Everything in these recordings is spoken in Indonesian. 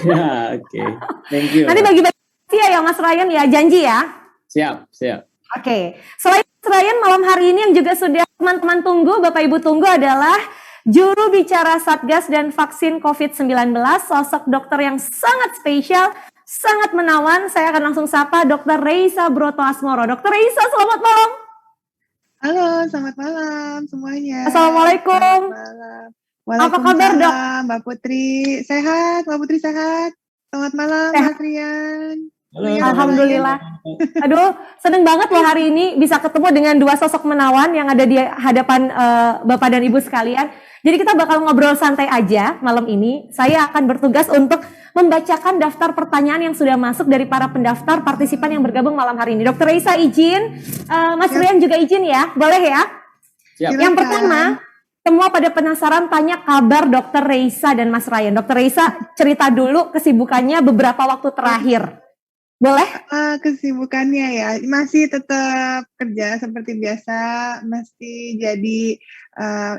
Ya, oke. Thank you. Nanti bagi-bagi ya Mas Ryan ya, janji ya. Siap. Oke. Selain Mas Ryan, malam hari ini yang juga sudah teman-teman tunggu, Bapak Ibu tunggu adalah juru bicara Satgas dan vaksin COVID-19, sosok dokter yang sangat spesial, sangat menawan. Saya akan langsung sapa Dr. Reisa Broto Asmoro. Dr. Reisa, selamat malam. Halo, selamat malam semuanya. Assalamualaikum. Selamat malam. Apa kabar, Dok? Mbak Putri. Sehat, Mbak Putri sehat. Selamat malam, Mas Rian. Halo. Alhamdulillah. Aduh, seneng banget loh hari ini bisa ketemu dengan dua sosok menawan yang ada di hadapan Bapak dan Ibu sekalian. Jadi kita bakal ngobrol santai aja malam ini. Saya akan bertugas untuk membacakan daftar pertanyaan yang sudah masuk dari para pendaftar partisipan yang bergabung malam hari ini. Dr. Reisa izin, Mas Rian juga izin ya, boleh ya? Siap. Yang pertama, semua pada penasaran tanya kabar Dr. Reisa dan Mas Ryan. Dr. Reisa cerita dulu kesibukannya beberapa waktu terakhir. Boleh? Kesibukannya ya, masih tetap kerja seperti biasa, masih jadi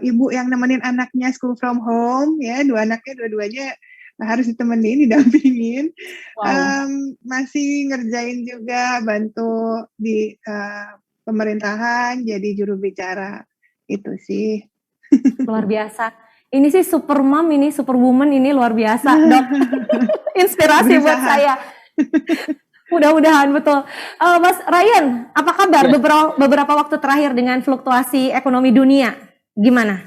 ibu yang nemenin anaknya school from home, ya, dua-duanya harus ditemenin, didampingin. Wow. Masih ngerjain juga, bantu di pemerintahan, jadi juru bicara, itu sih. Luar biasa. Ini sih super mom, ini super woman, ini luar biasa, Dok. Inspirasi buat saya. Mudah-mudahan betul. Mas Ryan, apa kabar beberapa waktu terakhir dengan fluktuasi ekonomi dunia? Gimana?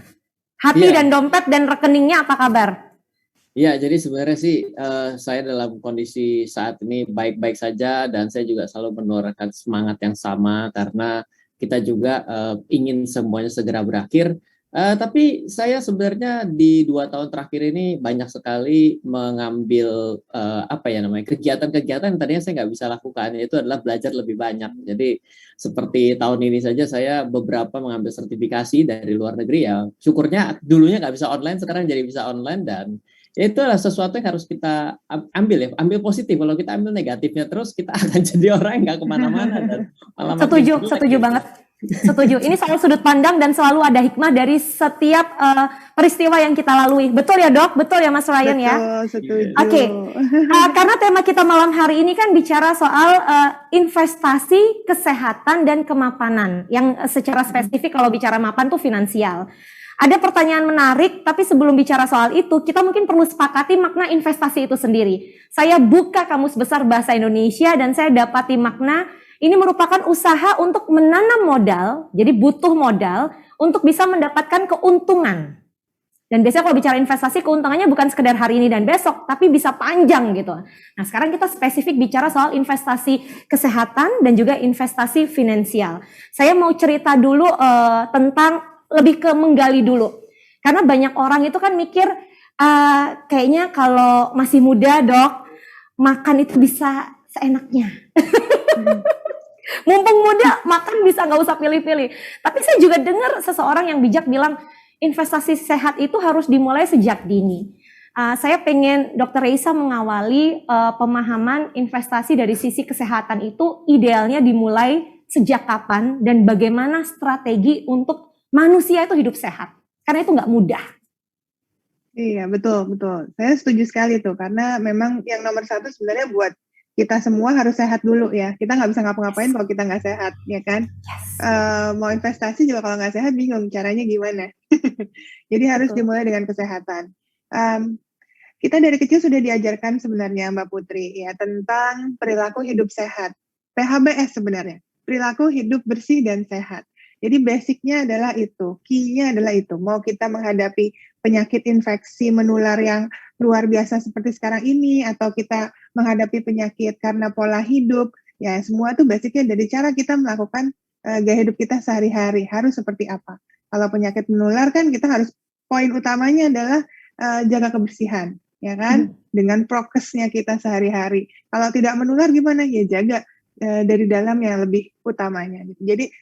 Hati dan dompet dan rekeningnya apa kabar? Iya, jadi sebenarnya sih saya dalam kondisi saat ini baik-baik saja dan saya juga selalu menularkan semangat yang sama karena kita juga ingin semuanya segera berakhir. Tapi saya sebenarnya di 2 tahun terakhir ini banyak sekali mengambil kegiatan-kegiatan yang tadinya saya nggak bisa lakukan, yaitu adalah belajar lebih banyak. Jadi seperti tahun ini saja saya beberapa mengambil sertifikasi dari luar negeri ya. Syukurnya dulunya nggak bisa online, sekarang jadi bisa online dan itu adalah sesuatu yang harus kita ambil positif. Kalau kita ambil negatifnya terus kita akan jadi orang yang nggak kemana-mana dan malah setuju banget. Setuju. Ini soal sudut pandang dan selalu ada hikmah dari setiap peristiwa yang kita lalui. Betul ya Dok? Betul ya Mas Ryan ya? Setuju. Oke. Karena tema kita malam hari ini kan bicara soal investasi, kesehatan dan kemapanan. Yang secara spesifik kalau bicara mapan tuh finansial. Ada pertanyaan menarik, tapi sebelum bicara soal itu, kita mungkin perlu sepakati makna investasi itu sendiri. Saya buka Kamus Besar Bahasa Indonesia dan saya dapati makna ini merupakan usaha untuk menanam modal, jadi butuh modal untuk bisa mendapatkan keuntungan. Dan biasanya kalau bicara investasi, keuntungannya bukan sekedar hari ini dan besok, tapi bisa panjang gitu. Nah sekarang kita spesifik bicara soal investasi kesehatan dan juga investasi finansial. Saya mau cerita dulu tentang lebih ke menggali dulu. Karena banyak orang itu kan mikir, kayaknya kalau masih muda Dok, makan itu bisa seenaknya. Mumpung muda, makan bisa nggak usah pilih-pilih. Tapi saya juga dengar seseorang yang bijak bilang, investasi sehat itu harus dimulai sejak dini. Saya pengen Dr. Reisa mengawali pemahaman investasi dari sisi kesehatan itu idealnya dimulai sejak kapan dan bagaimana strategi untuk manusia itu hidup sehat. Karena itu nggak mudah. Iya, betul. Saya setuju sekali tuh, karena memang yang nomor 1 sebenarnya buat kita semua harus sehat dulu ya. Kita nggak bisa ngapa-ngapain kalau kita nggak sehat, ya kan? Mau investasi juga kalau nggak sehat bingung caranya gimana. Jadi harus dimulai dengan kesehatan. Kita dari kecil sudah diajarkan sebenarnya Mbak Putri ya tentang perilaku hidup sehat. PHBS sebenarnya, perilaku hidup bersih dan sehat. Jadi basicnya adalah itu, key-nya adalah itu. Mau kita menghadapi penyakit infeksi menular yang luar biasa seperti sekarang ini, atau kita menghadapi penyakit karena pola hidup, ya semua itu basicnya dari cara kita melakukan gaya hidup kita sehari-hari, harus seperti apa. Kalau penyakit menular kan kita harus, poin utamanya adalah jaga kebersihan, ya kan? Dengan prokesnya kita sehari-hari. Kalau tidak menular gimana? Ya jaga dari dalam yang lebih utamanya. Jadi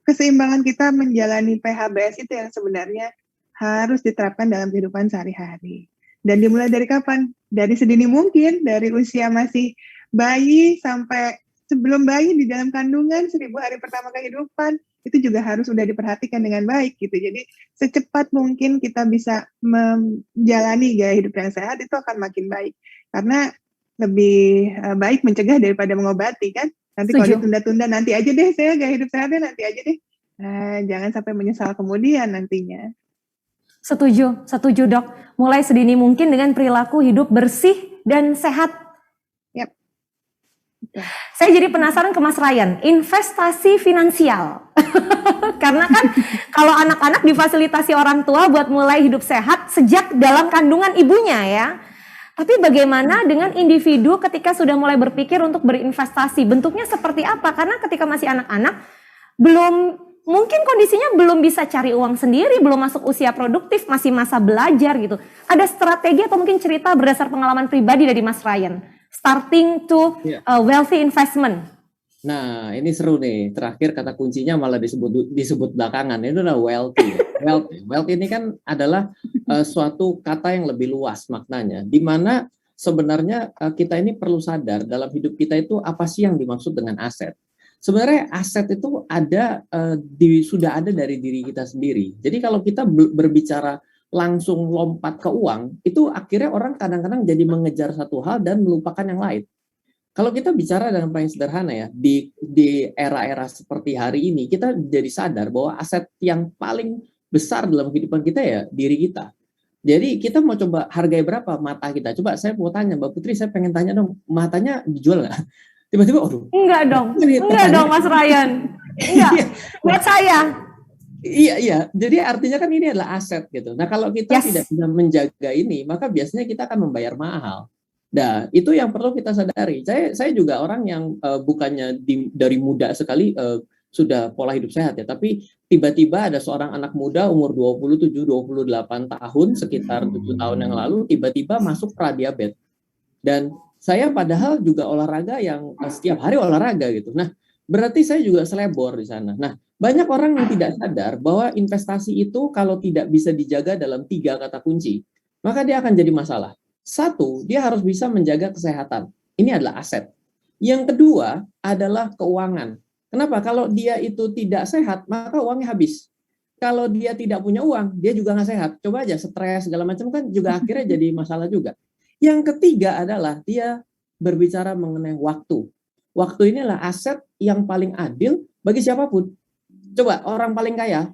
keseimbangan kita menjalani PHBS itu yang sebenarnya harus diterapkan dalam kehidupan sehari-hari. Dan dimulai dari kapan? Dari sedini mungkin, dari usia masih bayi sampai sebelum bayi di dalam kandungan 1000 hari pertama kehidupan itu juga harus sudah diperhatikan dengan baik gitu. Jadi secepat mungkin kita bisa menjalani gaya hidup yang sehat itu akan makin baik. Karena lebih baik mencegah daripada mengobati kan. Nanti kalau ditunda-tunda nanti aja deh saya gaya hidup sehatnya nanti aja deh. Jangan sampai menyesal kemudian nantinya. Setuju dok. Mulai sedini mungkin dengan perilaku hidup bersih dan sehat. Yap. Saya jadi penasaran ke Mas Ryan, investasi finansial. Karena kan kalau anak-anak difasilitasi orang tua buat mulai hidup sehat sejak dalam kandungan ibunya ya. Tapi bagaimana dengan individu ketika sudah mulai berpikir untuk berinvestasi? Bentuknya seperti apa? Karena ketika masih anak-anak mungkin kondisinya belum bisa cari uang sendiri, belum masuk usia produktif, masih masa belajar gitu. Ada strategi atau mungkin cerita berdasar pengalaman pribadi dari Mas Ryan, starting to wealthy investment. Nah, ini seru nih. Terakhir kata kuncinya malah disebut belakangan. Itu adalah wealthy. Wealthy ini kan adalah suatu kata yang lebih luas maknanya. Di mana sebenarnya kita ini perlu sadar dalam hidup kita itu apa sih yang dimaksud dengan aset. Sebenarnya aset itu sudah ada dari diri kita sendiri. Jadi kalau kita berbicara langsung lompat ke uang, itu akhirnya orang kadang-kadang jadi mengejar satu hal dan melupakan yang lain. Kalau kita bicara dengan paling sederhana ya, di era-era seperti hari ini, kita jadi sadar bahwa aset yang paling besar dalam kehidupan kita ya diri kita. Jadi kita mau coba hargai berapa mata kita? Coba saya mau tanya Mbak Putri, saya pengen tanya dong, matanya dijual nggak? Tiba-tiba, aduh. Enggak dong Mas Ryan. Enggak, buat saya. Iya. Jadi artinya kan ini adalah aset gitu. Nah kalau kita tidak bisa menjaga ini, maka biasanya kita akan membayar mahal. Nah itu yang perlu kita sadari. Saya juga orang yang bukannya dari muda sekali sudah pola hidup sehat ya, tapi tiba-tiba ada seorang anak muda umur 27-28 tahun, sekitar 7 tahun yang lalu, tiba-tiba masuk pradiabetes. Dan saya padahal juga olahraga yang setiap hari olahraga gitu. Nah, berarti saya juga selebor di sana. Nah, banyak orang yang tidak sadar bahwa investasi itu kalau tidak bisa dijaga dalam 3 kata kunci, maka dia akan jadi masalah. 1, dia harus bisa menjaga kesehatan. Ini adalah aset. Yang kedua adalah keuangan. Kenapa? Kalau dia itu tidak sehat, maka uangnya habis. Kalau dia tidak punya uang, dia juga nggak sehat. Coba aja stres segala macam kan juga akhirnya jadi masalah juga. Yang ketiga adalah dia berbicara mengenai waktu. Waktu inilah aset yang paling adil bagi siapapun. Coba orang paling kaya,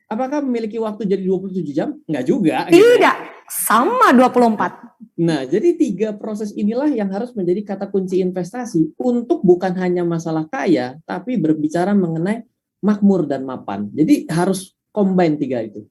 apakah memiliki waktu jadi 27 jam? Enggak juga. Tidak, sama 24. Nah, jadi 3 proses inilah yang harus menjadi kata kunci investasi untuk bukan hanya masalah kaya, tapi berbicara mengenai makmur dan mapan. Jadi harus combine 3 itu.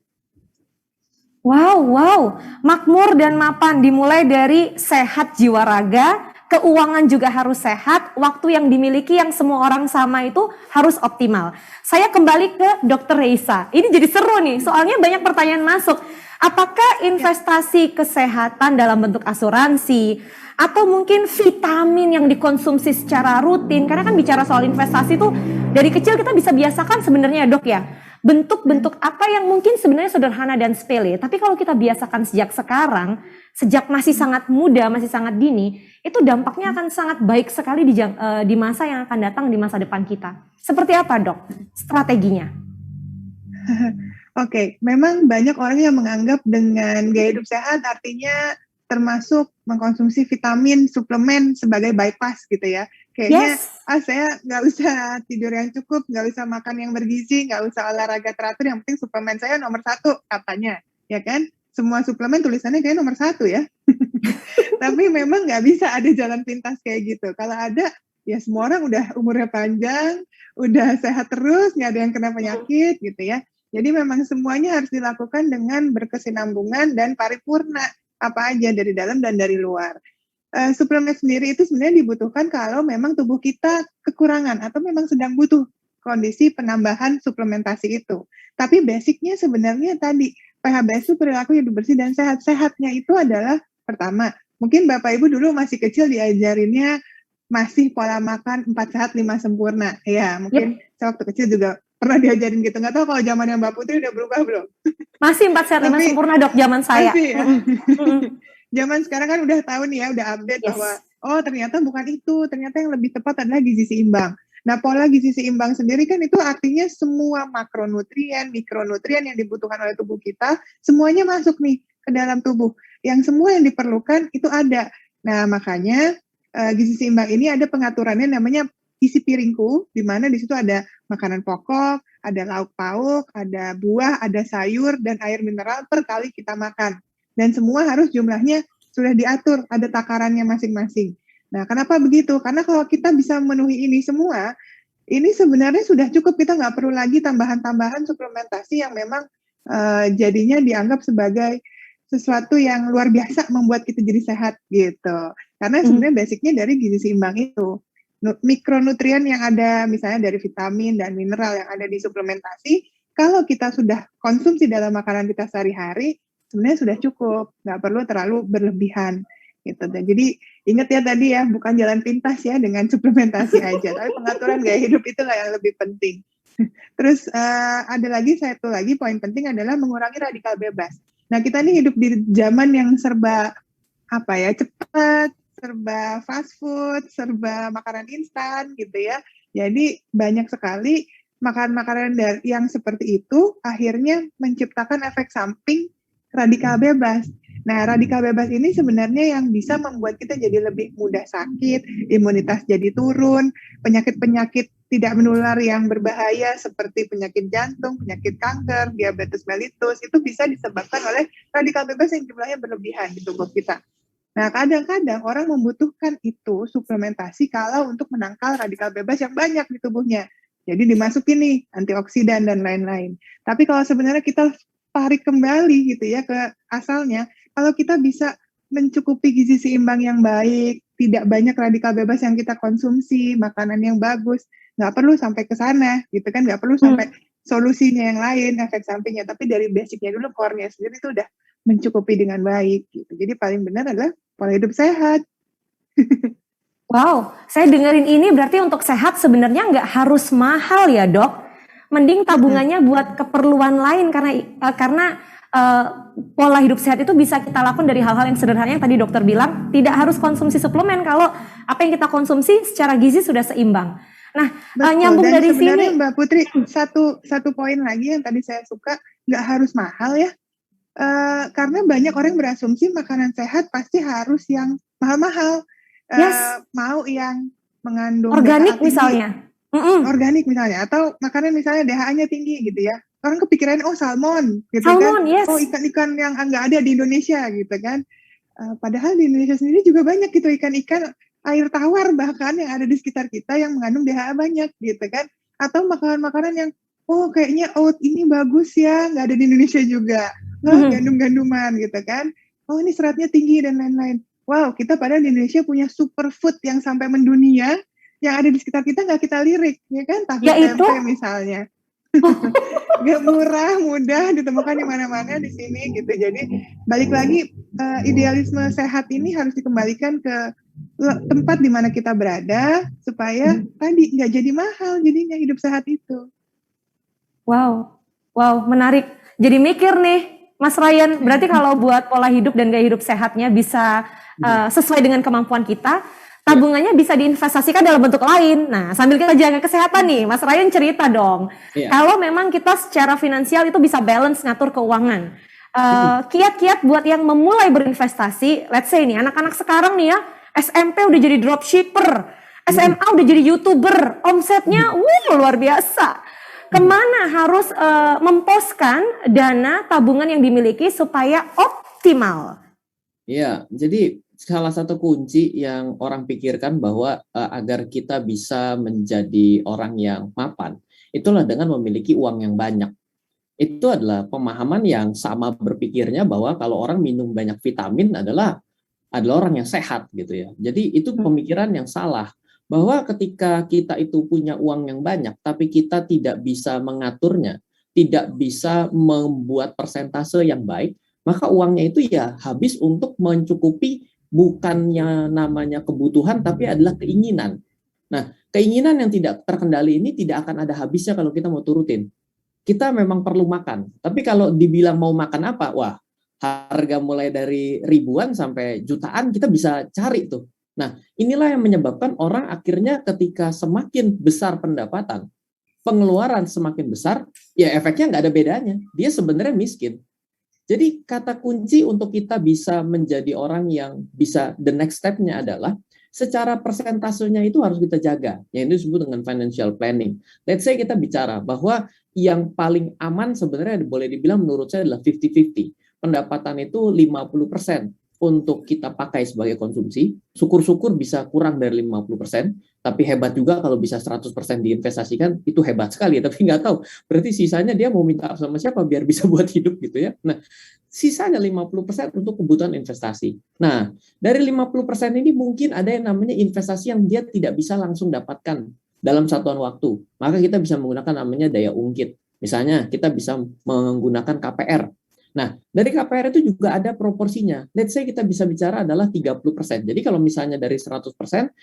Wow. Makmur dan mapan dimulai dari sehat jiwa raga, keuangan juga harus sehat, waktu yang dimiliki yang semua orang sama itu harus optimal. Saya kembali ke Dr. Reisa. Ini jadi seru nih, soalnya banyak pertanyaan masuk. Apakah investasi kesehatan dalam bentuk asuransi atau mungkin vitamin yang dikonsumsi secara rutin? Karena kan bicara soal investasi tuh dari kecil kita bisa biasakan sebenarnya dok ya. Bentuk-bentuk apa yang mungkin sebenarnya sederhana dan sepele. Tapi kalau kita biasakan sejak sekarang, sejak masih sangat muda, masih sangat dini, itu dampaknya akan sangat baik sekali di masa yang akan datang, di masa depan kita. Seperti apa dok strateginya? Oke, memang banyak orang yang menganggap dengan gaya hidup sehat artinya termasuk mengkonsumsi vitamin, suplemen sebagai bypass gitu ya. Kayaknya, saya nggak usah tidur yang cukup, nggak usah makan yang bergizi, nggak usah olahraga teratur, yang penting suplemen saya nomor 1 katanya, ya kan? Semua suplemen tulisannya kayak nomor 1 ya. Tapi memang nggak bisa ada jalan pintas kayak gitu. Kalau ada, ya semua orang udah umurnya panjang, udah sehat terus, nggak ada yang kena penyakit gitu ya. Jadi memang semuanya harus dilakukan dengan berkesinambungan dan paripurna, apa aja dari dalam dan dari luar. Suplemen sendiri itu sebenarnya dibutuhkan kalau memang tubuh kita kekurangan atau memang sedang butuh kondisi penambahan suplementasi itu. Tapi basicnya sebenarnya tadi, PHBS itu perilaku hidup bersih dan sehat. Sehatnya itu adalah pertama, mungkin Bapak Ibu dulu masih kecil diajarinnya masih pola makan 4 sehat 5 sempurna. Ya, mungkin saya waktu kecil juga pernah diajarin gitu. Nggak tahu kalau zamannya Mbak Putri udah berubah belum? Masih 4 sehat 5 sempurna dok zaman saya. Masih ya. Zaman sekarang kan udah tahu nih ya, udah update bahwa oh ternyata bukan itu, ternyata yang lebih tepat adalah gizi seimbang. Nah, pola gizi seimbang sendiri kan itu artinya semua makronutrien, mikronutrien yang dibutuhkan oleh tubuh kita, semuanya masuk nih ke dalam tubuh. Yang semua yang diperlukan itu ada. Nah, makanya gizi seimbang ini ada pengaturannya namanya isi piringku, di mana di situ ada makanan pokok, ada lauk pauk, ada buah, ada sayur, dan air mineral per kali kita makan. Dan semua harus jumlahnya sudah diatur, ada takarannya masing-masing. Nah, kenapa begitu? Karena kalau kita bisa memenuhi ini semua, ini sebenarnya sudah cukup, kita nggak perlu lagi tambahan-tambahan suplementasi yang memang jadinya dianggap sebagai sesuatu yang luar biasa membuat kita jadi sehat gitu. Karena sebenarnya basicnya dari gizi seimbang itu. Mikronutrien yang ada misalnya dari vitamin dan mineral yang ada di suplementasi, kalau kita sudah konsumsi dalam makanan kita sehari-hari, sebenarnya sudah cukup, nggak perlu terlalu berlebihan gitu. Dan jadi ingat ya tadi ya, bukan jalan pintas ya dengan suplementasi aja, tapi pengaturan gaya hidup itulah yang lebih penting. Terus ada lagi satu lagi poin penting adalah mengurangi radikal bebas. Nah, kita ini hidup di zaman yang serba cepat, serba fast food, serba makanan instan gitu ya. Jadi banyak sekali makanan-makanan yang seperti itu akhirnya menciptakan efek samping radikal bebas. Nah, radikal bebas ini sebenarnya yang bisa membuat kita jadi lebih mudah sakit, imunitas jadi turun, penyakit-penyakit tidak menular yang berbahaya seperti penyakit jantung, penyakit kanker, diabetes mellitus, itu bisa disebabkan oleh radikal bebas yang jumlahnya berlebihan di tubuh kita. Nah, kadang-kadang orang membutuhkan itu suplementasi kalau untuk menangkal radikal bebas yang banyak di tubuhnya. Jadi dimasukin nih antioksidan dan lain-lain. Tapi kalau sebenarnya kita tarik kembali gitu ya ke asalnya, kalau kita bisa mencukupi gizi seimbang yang baik, tidak banyak radikal bebas yang kita konsumsi, makanan yang bagus, nggak perlu sampai ke sana gitu kan, nggak perlu sampai solusinya yang lain, efek sampingnya, tapi dari basicnya dulu, core-nya sendiri itu udah mencukupi dengan baik gitu. Jadi paling benar adalah pola hidup sehat. Wow, saya dengerin ini berarti untuk sehat sebenarnya nggak harus mahal ya dok. Mending tabungannya buat keperluan lain karena pola hidup sehat itu bisa kita lakukan dari hal-hal yang sederhana yang tadi dokter bilang, tidak harus konsumsi suplemen kalau apa yang kita konsumsi secara gizi sudah seimbang. Nah, nyambung dan dari sini Mbak Putri, satu poin lagi yang tadi saya suka, nggak harus mahal ya. Karena banyak orang berasumsi makanan sehat pasti harus yang mahal-mahal. Mau yang mengandung organik misalnya. Organik misalnya, atau makanan misalnya DHA-nya tinggi gitu ya. Orang kepikiran, oh salmon gitu kan. Yes. Oh ikan-ikan yang nggak ada di Indonesia gitu kan. Padahal di Indonesia sendiri juga banyak gitu ikan-ikan air tawar bahkan yang ada di sekitar kita yang mengandung DHA banyak gitu kan. Atau makanan-makanan yang, oh kayaknya oat ini bagus ya, nggak ada di Indonesia juga. Gandum-ganduman gitu kan. Oh ini seratnya tinggi dan lain-lain. Wow, kita padahal di Indonesia punya superfood yang sampai mendunia, yang ada di sekitar kita nggak kita lirik, ya kan? Tahu tempe misalnya. Gak murah, mudah ditemukan di mana-mana di sini gitu. Jadi balik lagi, idealisme sehat ini harus dikembalikan ke tempat di mana kita berada supaya tadi nggak jadi mahal jadinya hidup sehat itu. Wow, menarik. Jadi mikir nih, Mas Ryan. Berarti kalau buat pola hidup dan gaya hidup sehatnya bisa sesuai dengan kemampuan kita, tabungannya bisa diinvestasikan dalam bentuk lain. Nah, sambil kita jaga kesehatan nih, Mas Ryan cerita dong. Kalau memang kita secara finansial itu bisa balance ngatur keuangan. Kiat-kiat buat yang memulai berinvestasi, let's say nih, anak-anak sekarang nih ya, SMP udah jadi dropshipper, SMA udah jadi YouTuber, omsetnya luar biasa. Kemana harus memposkan dana tabungan yang dimiliki supaya optimal? Ya, jadi salah satu kunci yang orang pikirkan bahwa agar kita bisa menjadi orang yang mapan, itulah dengan memiliki uang yang banyak. Itu adalah pemahaman yang sama berpikirnya bahwa kalau orang minum banyak vitamin adalah orang yang sehat gitu ya. Jadi itu pemikiran yang salah, bahwa ketika kita itu punya uang yang banyak tapi kita tidak bisa mengaturnya, tidak bisa membuat persentase yang baik, maka uangnya itu ya habis untuk mencukupi bukannya namanya kebutuhan tapi adalah keinginan. Nah, keinginan yang tidak terkendali ini tidak akan ada habisnya kalau kita mau turutin. Kita memang perlu makan, tapi kalau dibilang mau makan apa, wah harga mulai dari ribuan sampai jutaan kita bisa cari tuh. Nah, inilah yang menyebabkan orang akhirnya ketika semakin besar pendapatan, pengeluaran semakin besar, ya efeknya nggak ada bedanya. Dia sebenarnya miskin. Jadi kata kunci untuk kita bisa menjadi orang yang bisa, the next step-nya adalah secara persentasenya itu harus kita jaga, yang disebut dengan financial planning. Let's say kita bicara bahwa yang paling aman sebenarnya boleh dibilang menurut saya adalah 50-50. Pendapatan itu 50% untuk kita pakai sebagai konsumsi, syukur-syukur bisa kurang dari 50%, tapi hebat juga kalau bisa 100% diinvestasikan, itu hebat sekali, tapi nggak tahu, berarti sisanya dia mau minta sama siapa biar bisa buat hidup gitu ya. Nah, sisanya 50% untuk kebutuhan investasi. Nah, dari 50% ini mungkin ada yang namanya investasi yang dia tidak bisa langsung dapatkan dalam satuan waktu, maka kita bisa menggunakan namanya daya ungkit. Misalnya kita bisa menggunakan KPR. Nah, dari KPR itu juga ada proporsinya. Let's say kita bisa bicara adalah 30%. Jadi kalau misalnya dari 100%,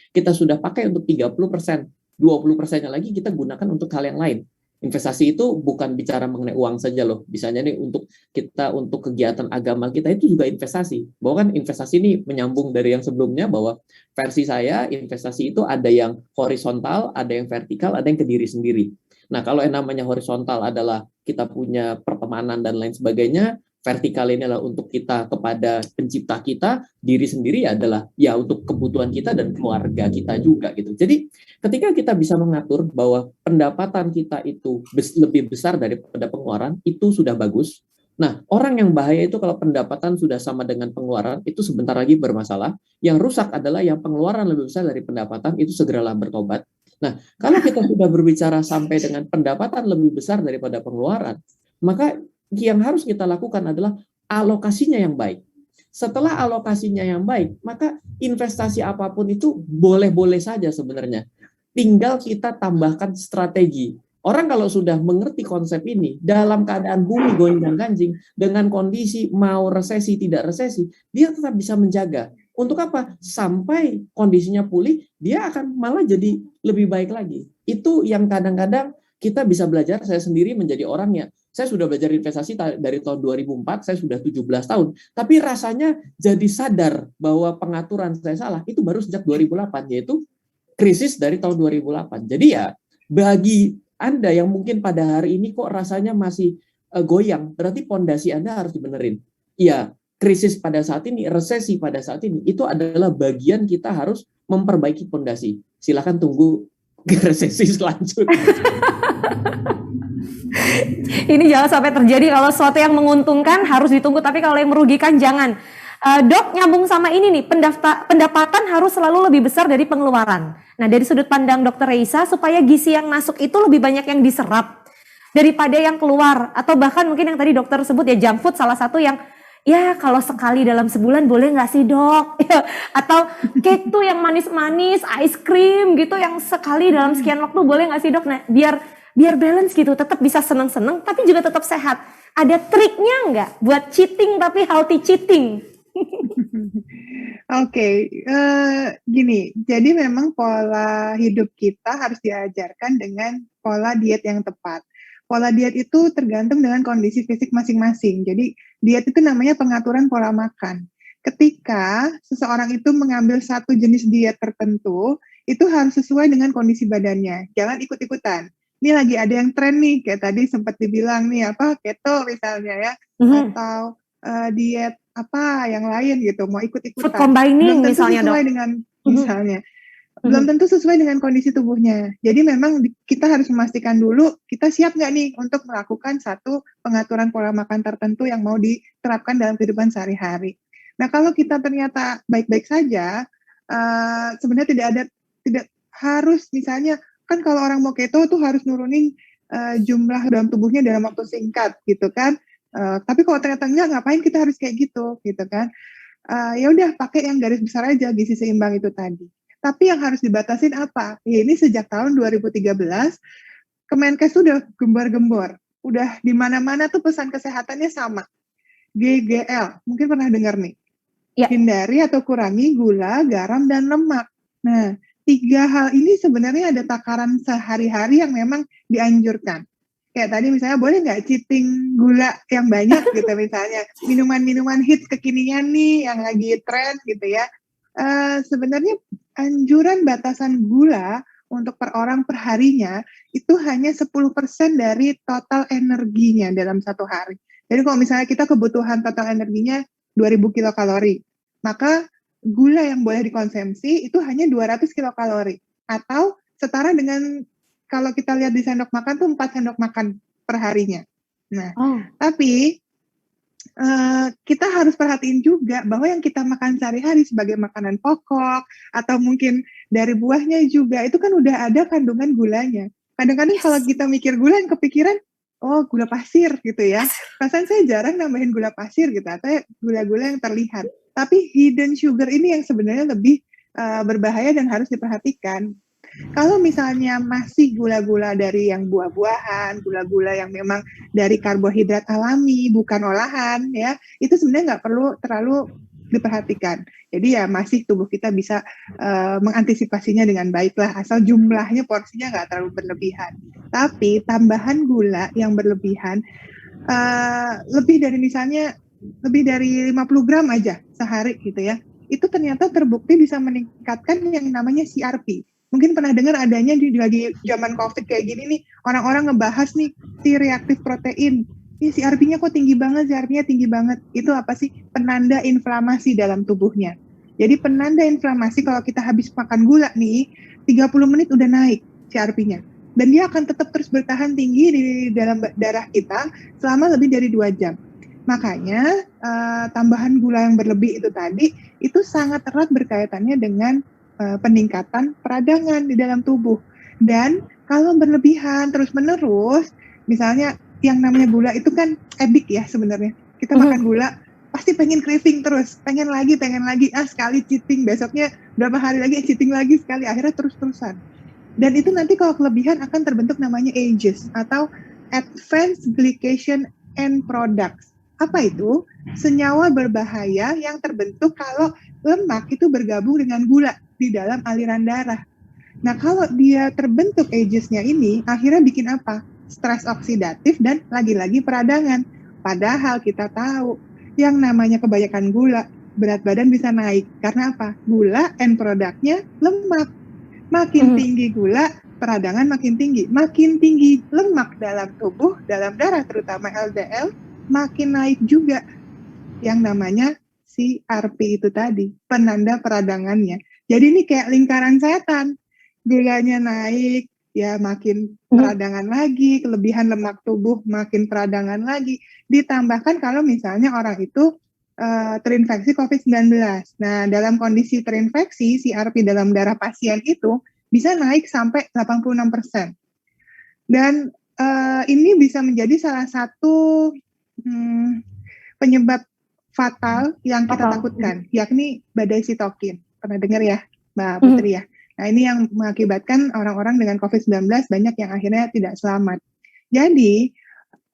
kita sudah pakai untuk 30%. 20%-nya lagi kita gunakan untuk hal yang lain. Investasi itu bukan bicara mengenai uang saja loh. Misalnya nih untuk kita, untuk kegiatan agama kita itu juga investasi. Bahwa kan investasi ini menyambung dari yang sebelumnya, bahwa versi saya, investasi itu ada yang horizontal, ada yang vertikal, ada yang ke diri sendiri. Nah, kalau yang namanya horizontal adalah kita punya pertemanan dan lain sebagainya, vertikal ini adalah untuk kita kepada pencipta kita, diri sendiri adalah ya untuk kebutuhan kita dan keluarga kita juga gitu. Jadi ketika kita bisa mengatur bahwa pendapatan kita itu lebih besar daripada pengeluaran, itu sudah bagus. Nah, orang yang bahaya itu kalau pendapatan sudah sama dengan pengeluaran, itu sebentar lagi bermasalah. Yang rusak adalah yang pengeluaran lebih besar dari pendapatan, itu segeralah bertobat. Nah, kalau kita sudah berbicara sampai dengan pendapatan lebih besar daripada pengeluaran, maka yang harus kita lakukan adalah alokasinya yang baik. Setelah alokasinya yang baik, maka investasi apapun itu boleh-boleh saja sebenarnya. Tinggal kita tambahkan strategi. Orang kalau sudah mengerti konsep ini, dalam keadaan bumi gonjang-ganjing, dengan kondisi mau resesi, tidak resesi, dia tetap bisa menjaga. Untuk apa? Sampai kondisinya pulih, dia akan malah jadi lebih baik lagi. Itu yang kadang-kadang kita bisa belajar. Saya sendiri menjadi orang yang, saya sudah belajar investasi dari tahun 2004, saya sudah 17 tahun. Tapi rasanya jadi sadar bahwa pengaturan saya salah, itu baru sejak 2008, yaitu krisis dari tahun 2008. Jadi ya, bagi Anda yang mungkin pada hari ini kok rasanya masih goyang, berarti pondasi Anda harus dibenerin. Iya, krisis pada saat ini, resesi pada saat ini, itu adalah bagian kita harus memperbaiki pondasi. Silakan tunggu resesi selanjutnya. Ini jangan sampai terjadi. Kalau sesuatu yang menguntungkan harus ditunggu, tapi kalau yang merugikan jangan. Dok, nyambung sama ini nih, pendapatan harus selalu lebih besar dari pengeluaran. Nah, dari sudut pandang Dr. Reisa, supaya gizi yang masuk itu lebih banyak yang diserap daripada yang keluar, atau bahkan mungkin yang tadi dokter sebut ya, junk food salah satu yang ya kalau sekali dalam sebulan boleh nggak sih dok? Atau cake tuh yang manis-manis, ice cream gitu yang sekali dalam sekian waktu boleh nggak sih dok? Nah, biar balance gitu, tetap bisa seneng-seneng tapi juga tetap sehat. Ada triknya nggak buat cheating tapi healthy cheating? Oke, gini, jadi memang pola hidup kita harus diajarkan dengan pola diet yang tepat. Pola diet itu tergantung dengan kondisi fisik masing-masing. Jadi diet itu namanya pengaturan pola makan. Ketika seseorang itu mengambil satu jenis diet tertentu, itu harus sesuai dengan kondisi badannya. Jangan ikut-ikutan. Ini lagi ada yang tren nih, kayak tadi sempat dibilang nih, keto misalnya ya, atau diet apa yang lain gitu, mau ikut-ikutan. Food combining misalnya dok. Dengan misalnya. Belum tentu sesuai dengan kondisi tubuhnya. Jadi memang kita harus memastikan dulu kita siap nggak nih untuk melakukan satu pengaturan pola makan tertentu yang mau diterapkan dalam kehidupan sehari-hari. Nah, kalau kita ternyata baik-baik saja, sebenarnya tidak harus, misalnya kan kalau orang mau keto tuh harus nurunin jumlah dalam tubuhnya dalam waktu singkat gitu kan. Tapi kalau ternyata enggak, ngapain kita harus kayak gitu kan. Ya udah pakai yang garis besar aja, gizi seimbang itu tadi. Tapi yang harus dibatasin apa? Ya ini sejak tahun 2013, Kemenkes sudah gembar-gembor. Udah di mana-mana tuh pesan kesehatannya sama. GGL, mungkin pernah dengar nih. Ya. Hindari atau kurangi gula, garam, dan lemak. Nah, 3 hal ini sebenarnya ada takaran sehari-hari yang memang dianjurkan. Kayak tadi misalnya, boleh nggak cheating gula yang banyak gitu misalnya. Minuman-minuman hits kekinian nih yang lagi tren gitu ya. sebenarnya anjuran batasan gula untuk per orang per harinya itu hanya 10% dari total energinya dalam satu hari. Jadi kalau misalnya kita kebutuhan total energinya 2000 kilokalori, maka gula yang boleh dikonsumsi itu hanya 200 kilokalori. Atau setara dengan kalau kita lihat di sendok makan tuh 4 sendok makan per harinya. Nah, tapi kita harus perhatiin juga bahwa yang kita makan sehari-hari sebagai makanan pokok atau mungkin dari buahnya juga itu kan udah ada kandungan gulanya. Kadang-kadang kalau kita mikir gula yang kepikiran, oh gula pasir gitu ya. Perasaan saya jarang nambahin gula pasir gitu atau gula-gula yang terlihat. Tapi hidden sugar ini yang sebenarnya lebih berbahaya dan harus diperhatikan. Kalau misalnya masih gula-gula dari yang buah-buahan, gula-gula yang memang dari karbohidrat alami, bukan olahan, ya, itu sebenarnya nggak perlu terlalu diperhatikan. Jadi ya masih tubuh kita bisa mengantisipasinya dengan baik lah, asal jumlahnya porsinya nggak terlalu berlebihan. Tapi tambahan gula yang berlebihan, lebih dari misalnya lebih dari 50 gram aja sehari gitu ya, itu ternyata terbukti bisa meningkatkan yang namanya CRP. Mungkin pernah dengar adanya di lagi zaman COVID kayak gini nih, orang-orang ngebahas nih C-reaktif protein. Ini CRP-nya kok tinggi banget, CRP-nya tinggi banget. Itu apa sih? Penanda inflamasi dalam tubuhnya. Jadi penanda inflamasi kalau kita habis makan gula nih, 30 menit udah naik CRP-nya. Dan dia akan tetap terus bertahan tinggi di dalam darah kita selama lebih dari 2 jam. Makanya tambahan gula yang berlebih itu tadi, itu sangat erat berkaitannya dengan peningkatan peradangan di dalam tubuh. Dan kalau berlebihan terus-menerus, misalnya yang namanya gula itu kan edik ya sebenarnya. Kita makan gula, pasti pengen craving terus, pengen lagi, sekali cheating, besoknya berapa hari lagi cheating lagi sekali, akhirnya terus-terusan. Dan itu nanti kalau kelebihan akan terbentuk namanya AGEs atau Advanced Glycation End Products. Apa itu? Senyawa berbahaya yang terbentuk kalau lemak itu bergabung dengan gula di dalam aliran darah. Nah, kalau dia terbentuk AGEs-nya ini, akhirnya bikin apa? Stres oksidatif dan lagi-lagi peradangan. Padahal kita tahu, yang namanya kebanyakan gula, berat badan bisa naik. Karena apa? Gula end product-nya lemak. Makin tinggi gula, peradangan makin tinggi. Makin tinggi lemak dalam tubuh, dalam darah terutama LDL, makin naik juga yang namanya CRP itu tadi, penanda peradangannya. Jadi ini kayak lingkaran setan, gulanya naik, ya makin peradangan lagi, kelebihan lemak tubuh makin peradangan lagi. Ditambahkan kalau misalnya orang itu terinfeksi COVID-19. Nah, dalam kondisi terinfeksi, CRP dalam darah pasien itu bisa naik sampai 86%. Dan ini bisa menjadi salah satu penyebab fatal yang kita takutkan, yakni badai sitokin. Pernah dengar ya, Mbak Putri ya? Nah, ini yang mengakibatkan orang-orang dengan COVID-19 banyak yang akhirnya tidak selamat. Jadi,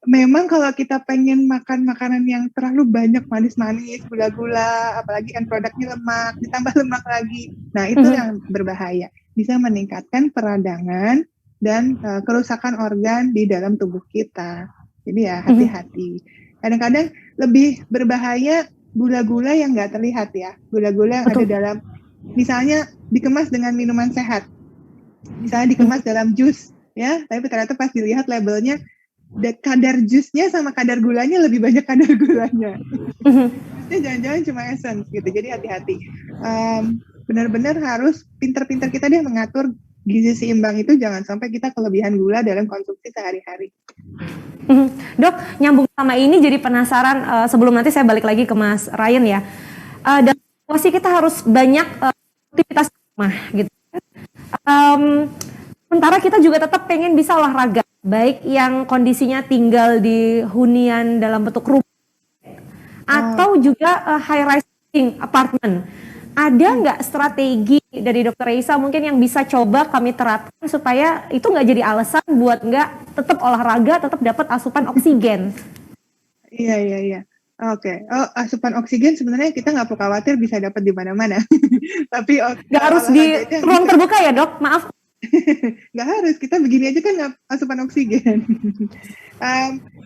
memang kalau kita pengen makan makanan yang terlalu banyak manis-manis, gula-gula, apalagi end produknya lemak, ditambah lemak lagi. Nah, itu yang berbahaya. Bisa meningkatkan peradangan dan kerusakan organ di dalam tubuh kita. Jadi ya hati-hati. Kadang-kadang lebih berbahaya gula-gula yang nggak terlihat ya. Gula-gula yang ada dalam, misalnya dikemas dengan minuman sehat. Misalnya dikemas dalam jus, ya. Tapi ternyata pas dilihat labelnya, kadar jusnya sama kadar gulanya lebih banyak kadar gulanya. Jusnya jangan-jangan cuma essence gitu. Jadi hati-hati. Benar-benar harus pinter-pinter kita deh mengatur gizi seimbang itu, jangan sampai kita kelebihan gula dalam konsumsi sehari-hari. Dok, nyambung sama ini jadi penasaran, sebelum nanti saya balik lagi ke Mas Ryan ya. Dalam situasi kita harus banyak aktivitas rumah gitu. Sementara kita juga tetap pengen bisa olahraga, baik yang kondisinya tinggal di hunian dalam bentuk rumah atau juga high rising apartment. Ada nggak strategi dari Dr. Reisa mungkin yang bisa coba kami terapkan supaya itu nggak jadi alasan buat nggak tetap olahraga, tetap dapat asupan oksigen? Iya. Oke. Oh, asupan oksigen sebenarnya kita nggak perlu khawatir, bisa dapat di mana-mana. Tapi nggak harus di ruang terbuka ya dok, maaf. Nggak harus, kita begini aja kan asupan oksigen.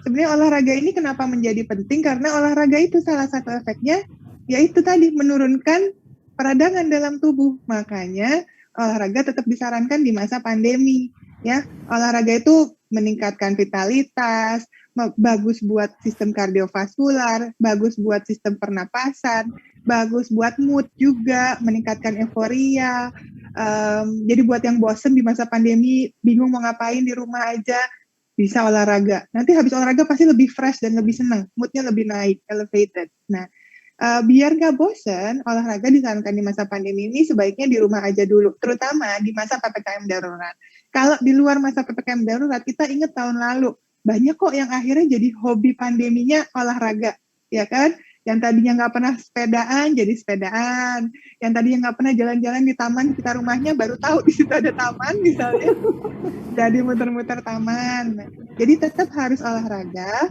Sebenarnya olahraga ini kenapa menjadi penting, karena olahraga itu salah satu efeknya yaitu tadi menurunkan peradangan dalam tubuh. Makanya olahraga tetap disarankan di masa pandemi. Ya, olahraga itu meningkatkan vitalitas, bagus buat sistem kardiovaskular, bagus buat sistem pernapasan, bagus buat mood juga, meningkatkan euforia. Jadi buat yang bosen di masa pandemi, bingung mau ngapain di rumah aja, bisa olahraga. Nanti habis olahraga pasti lebih fresh dan lebih senang, moodnya lebih naik, elevated. Nah, biar nggak bosen, olahraga disarankan di masa pandemi ini sebaiknya di rumah aja dulu, terutama di masa PPKM darurat. Kalau di luar masa PPKM darurat, kita ingat tahun lalu, banyak kok yang akhirnya jadi hobi pandeminya olahraga, ya kan? Yang tadinya nggak pernah sepedaan, jadi sepedaan. Yang tadinya nggak pernah jalan-jalan di taman sekitar rumahnya, baru tahu di situ ada taman misalnya. Jadi muter-muter taman. Jadi tetap harus olahraga,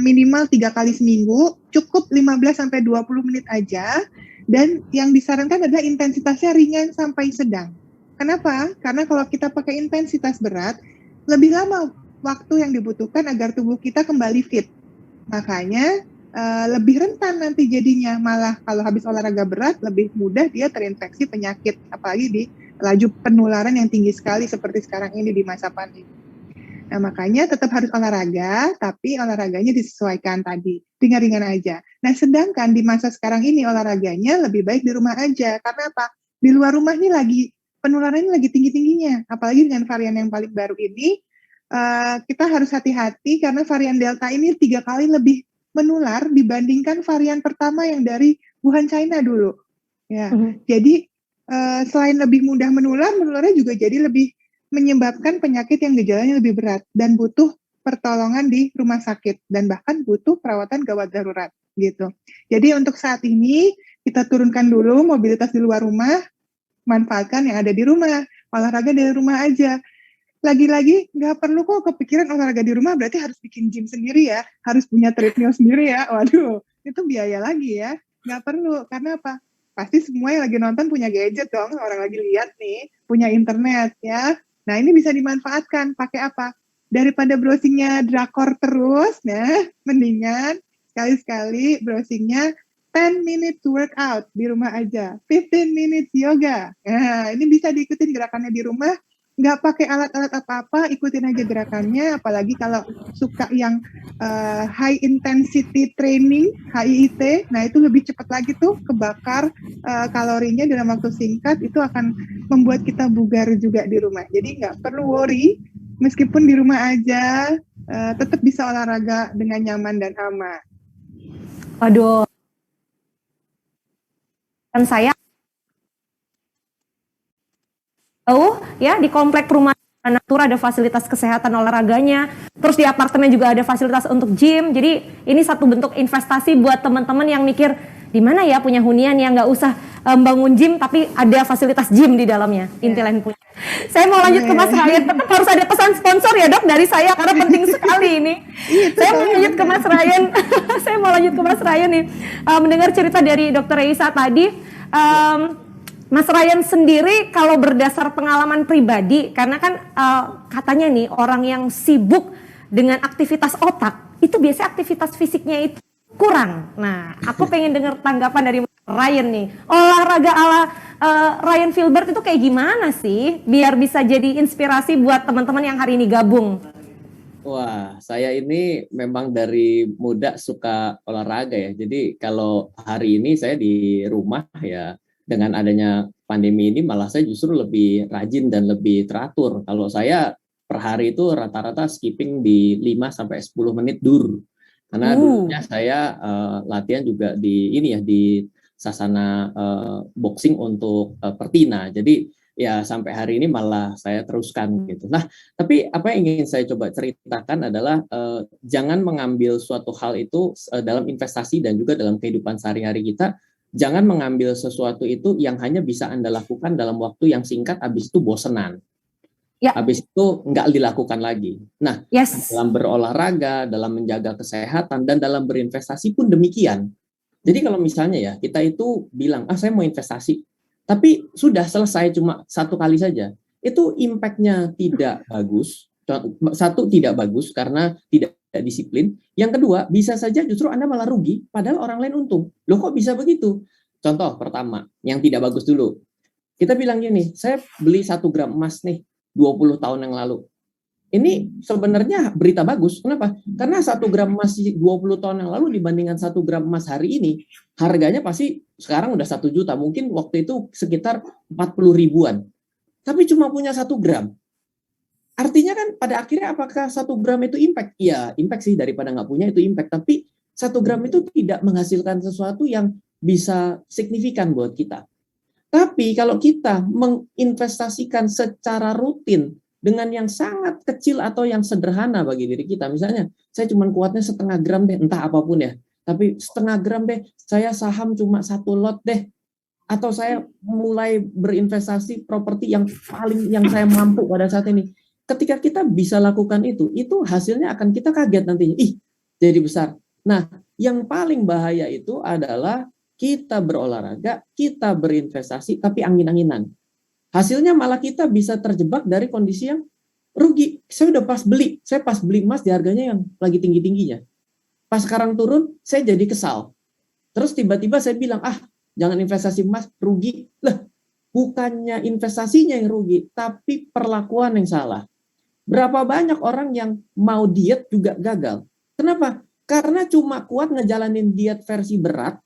minimal 3 kali seminggu, cukup 15-20 menit aja, dan yang disarankan adalah intensitasnya ringan sampai sedang. Kenapa? Karena kalau kita pakai intensitas berat, lebih lama waktu yang dibutuhkan agar tubuh kita kembali fit. Makanya lebih rentan nanti jadinya, malah kalau habis olahraga berat, lebih mudah dia terinfeksi penyakit, apalagi di laju penularan yang tinggi sekali seperti sekarang ini di masa pandemi. Nah, makanya tetap harus olahraga, tapi olahraganya disesuaikan tadi, ringan-ringan aja. Nah, sedangkan di masa sekarang ini olahraganya lebih baik di rumah aja. Karena apa? Di luar rumah ini penularannya lagi tinggi-tingginya. Apalagi dengan varian yang paling baru ini, kita harus hati-hati karena varian Delta ini 3 kali lebih menular dibandingkan varian pertama yang dari Wuhan, China dulu. Ya, jadi selain lebih mudah menularnya juga jadi lebih menyebabkan penyakit yang gejalanya lebih berat dan butuh pertolongan di rumah sakit dan bahkan butuh perawatan gawat darurat gitu. Jadi untuk saat ini kita turunkan dulu mobilitas di luar rumah, manfaatkan yang ada di rumah, olahraga dari rumah aja. Lagi-lagi nggak perlu kok kepikiran olahraga di rumah berarti harus bikin gym sendiri ya, harus punya treadmill sendiri ya. Waduh, itu biaya lagi ya. Nggak perlu, karena apa? Pasti semua yang lagi nonton punya gadget dong, orang lagi lihat nih, punya internet ya. Nah, ini bisa dimanfaatkan. Pakai apa? Daripada browsingnya drakor terus, nah, mendingan sekali-sekali browsingnya 10 minutes workout di rumah aja, 15 minutes yoga. Nah, ini bisa diikutin gerakannya di rumah, nggak pakai alat-alat apa-apa, ikutin aja gerakannya. Apalagi kalau suka yang high intensity training, HIIT, nah itu lebih cepat lagi tuh kebakar kalorinya dalam waktu singkat, itu akan membuat kita bugar juga di rumah. Jadi nggak perlu worry, meskipun di rumah aja tetap bisa olahraga dengan nyaman dan aman. Waduh, kan saya ya di komplek perumahan Natura ada fasilitas kesehatan olahraganya, terus di apartemen juga ada fasilitas untuk gym. Jadi ini satu bentuk investasi buat teman-teman yang mikir di mana ya punya hunian yang nggak usah bangun gym tapi ada fasilitas gym di dalamnya. Inti lain punya. Saya mau lanjut ke Mas Ryan, tetap harus ada pesan sponsor ya Dok dari saya karena penting sekali ini. Saya mau lanjut ke Mas Ryan. Saya mau lanjut ke Mas Ryan nih. Mendengar cerita dari Dr. Reisa tadi. Mas Ryan sendiri kalau berdasar pengalaman pribadi, karena kan katanya nih orang yang sibuk dengan aktivitas otak, itu biasanya aktivitas fisiknya itu kurang. Nah, aku pengen dengar tanggapan dari Mas Ryan nih. Olahraga ala Ryan Filbert itu kayak gimana sih? Biar bisa jadi inspirasi buat teman-teman yang hari ini gabung. Wah, saya ini memang dari muda suka olahraga ya. Jadi kalau hari ini saya di rumah ya, dengan adanya pandemi ini malah saya justru lebih rajin dan lebih teratur. Kalau saya per hari itu rata-rata skipping di 5-10 menit dur. Karena dulunya saya latihan juga di ini ya, di sasana boxing untuk Pertina. Jadi ya sampai hari ini malah saya teruskan gitu. Nah, tapi apa yang ingin saya coba ceritakan adalah jangan mengambil suatu hal itu dalam investasi dan juga dalam kehidupan sehari-hari kita. Jangan mengambil sesuatu itu yang hanya bisa Anda lakukan dalam waktu yang singkat, habis itu bosenan. Ya. Habis itu nggak dilakukan lagi. Nah, dalam berolahraga, dalam menjaga kesehatan, dan dalam berinvestasi pun demikian. Jadi kalau misalnya ya, kita itu bilang, saya mau investasi, tapi sudah selesai cuma 1 kali saja. Itu impact-nya tidak bagus. Satu, tidak bagus karena tidak disiplin. Yang kedua, bisa saja justru Anda malah rugi, padahal orang lain untung. Loh kok bisa begitu? Contoh pertama, yang tidak bagus dulu. Kita bilang gini, saya beli 1 gram emas nih 20 tahun yang lalu. Ini sebenarnya berita bagus. Kenapa? Karena 1 gram emas 20 tahun yang lalu dibandingkan 1 gram emas hari ini, harganya pasti sekarang udah 1 juta. Mungkin waktu itu sekitar 40 ribuan. Tapi cuma punya 1 gram. Artinya kan pada akhirnya apakah 1 gram itu impact? Iya, impact sih, daripada nggak punya itu impact. Tapi 1 gram itu tidak menghasilkan sesuatu yang bisa signifikan buat kita. Tapi kalau kita menginvestasikan secara rutin dengan yang sangat kecil atau yang sederhana bagi diri kita, misalnya saya cuma kuatnya 1/2 gram deh, entah apapun ya, tapi 1/2 gram deh, saya saham cuma 1 lot deh, atau saya mulai berinvestasi properti yang saya mampu pada saat ini. Ketika kita bisa lakukan itu hasilnya akan kita kaget nantinya, jadi besar. Nah, yang paling bahaya itu adalah kita berolahraga, kita berinvestasi, tapi angin-anginan. Hasilnya malah kita bisa terjebak dari kondisi yang rugi. Saya udah pas beli emas di harganya yang lagi tinggi-tingginya. Pas sekarang turun, saya jadi kesal. Terus tiba-tiba saya bilang, jangan investasi emas, rugi. Lah, bukannya investasinya yang rugi, tapi perlakuan yang salah. Berapa banyak orang yang mau diet juga gagal. Kenapa? Karena cuma kuat ngejalanin diet versi berat,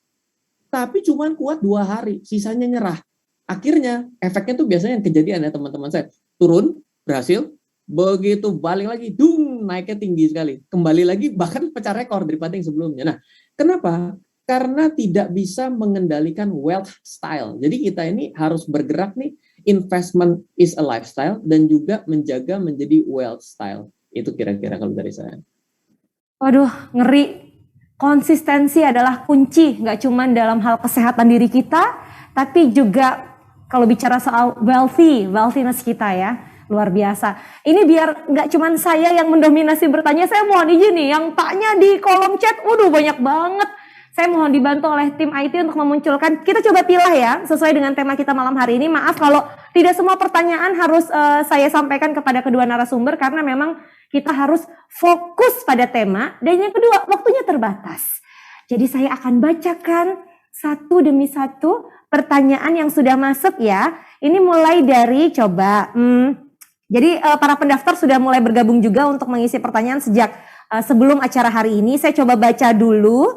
tapi cuma kuat 2 hari, sisanya nyerah. Akhirnya efeknya tuh biasanya yang kejadian ya teman-teman saya, turun, berhasil, begitu balik lagi, naiknya tinggi sekali, kembali lagi bahkan pecah rekor daripada yang sebelumnya. Nah, kenapa? Karena tidak bisa mengendalikan wealth style. Jadi kita ini harus bergerak nih, investment is a lifestyle, dan juga menjaga menjadi wealth style. Itu kira-kira kalau dari saya. Waduh, ngeri. Konsistensi adalah kunci, nggak cuma dalam hal kesehatan diri kita, tapi juga kalau bicara soal wealthiness kita ya, luar biasa. Ini biar nggak cuma saya yang mendominasi bertanya, saya mohon izin nih, yang tanya di kolom chat, waduh banyak banget. Saya mohon dibantu oleh tim IT untuk memunculkan, kita coba pilih ya, sesuai dengan tema kita malam hari ini. Maaf kalau tidak semua pertanyaan harus saya sampaikan kepada kedua narasumber, karena memang kita harus fokus pada tema, dan yang kedua, waktunya terbatas. Jadi saya akan bacakan satu demi satu pertanyaan yang sudah masuk ya. Ini mulai dari jadi para pendaftar sudah mulai bergabung juga untuk mengisi pertanyaan sejak sebelum acara hari ini. Saya coba baca dulu.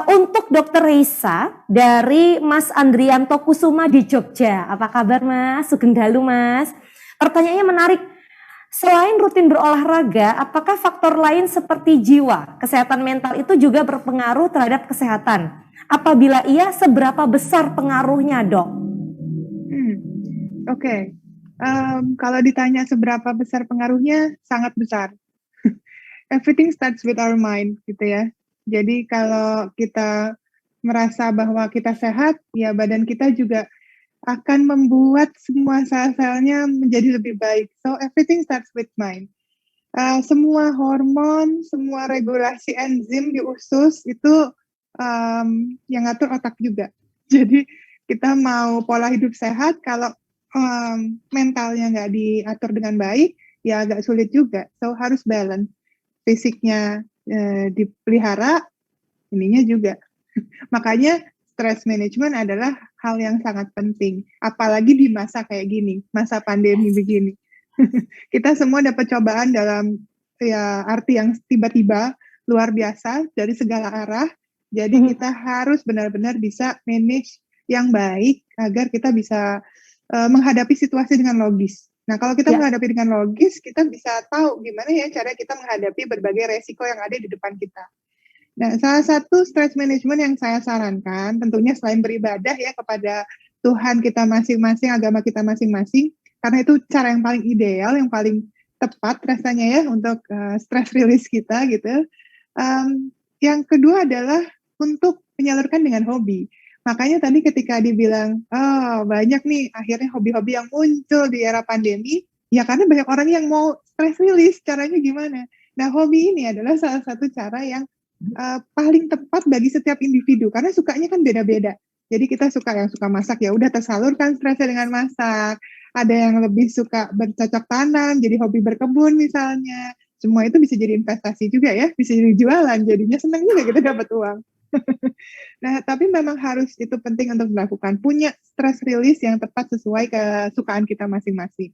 Untuk Dr. Reisa dari Mas Andrianto Kusuma di Jogja. Apa kabar Mas? Sugeng dalu Mas. Pertanyaannya menarik. Selain rutin berolahraga, apakah faktor lain seperti jiwa, kesehatan mental itu juga berpengaruh terhadap kesehatan? Apabila iya, seberapa besar pengaruhnya, Dok? Oke. Kalau ditanya seberapa besar pengaruhnya, sangat besar. Everything starts with our mind, gitu ya. Jadi kalau kita merasa bahwa kita sehat, ya badan kita juga akan membuat semua sel-selnya menjadi lebih baik. So everything starts with mind. Semua hormon, semua regulasi enzim di usus itu yang ngatur otak juga. Jadi kita mau pola hidup sehat, kalau mentalnya nggak diatur dengan baik, ya agak sulit juga. So harus balance. Fisiknya dipelihara, ininya juga. Makanya stress management adalah hal yang sangat penting. Apalagi di masa kayak gini, masa pandemi begini. Kita semua dapat cobaan dalam arti yang tiba-tiba, luar biasa, dari segala arah. Jadi kita harus benar-benar bisa manage yang baik, agar kita bisa menghadapi situasi dengan logis. Nah, kalau kita menghadapi dengan logis, kita bisa tahu gimana ya cara kita menghadapi berbagai resiko yang ada di depan kita. Nah, salah satu stress management yang saya sarankan, tentunya selain beribadah ya kepada Tuhan kita masing-masing, agama kita masing-masing, karena itu cara yang paling ideal, yang paling tepat rasanya ya untuk stress release kita gitu. Yang kedua adalah untuk menyalurkan dengan hobi. Makanya tadi ketika dibilang, banyak nih akhirnya hobi-hobi yang muncul di era pandemi, ya karena banyak orang yang mau stress release, caranya gimana? Nah, hobi ini adalah salah satu cara yang paling tepat bagi setiap individu, karena sukanya kan beda-beda. Jadi kita yang suka masak, ya udah tersalurkan stresnya dengan masak. Ada yang lebih suka bercocok tanam, jadi hobi berkebun misalnya. Semua itu bisa jadi investasi juga ya, bisa jadi jualan, jadinya senang juga kita dapat uang. Nah, tapi memang harus itu penting untuk dilakukan. Punya stress release yang tepat sesuai kesukaan kita masing-masing.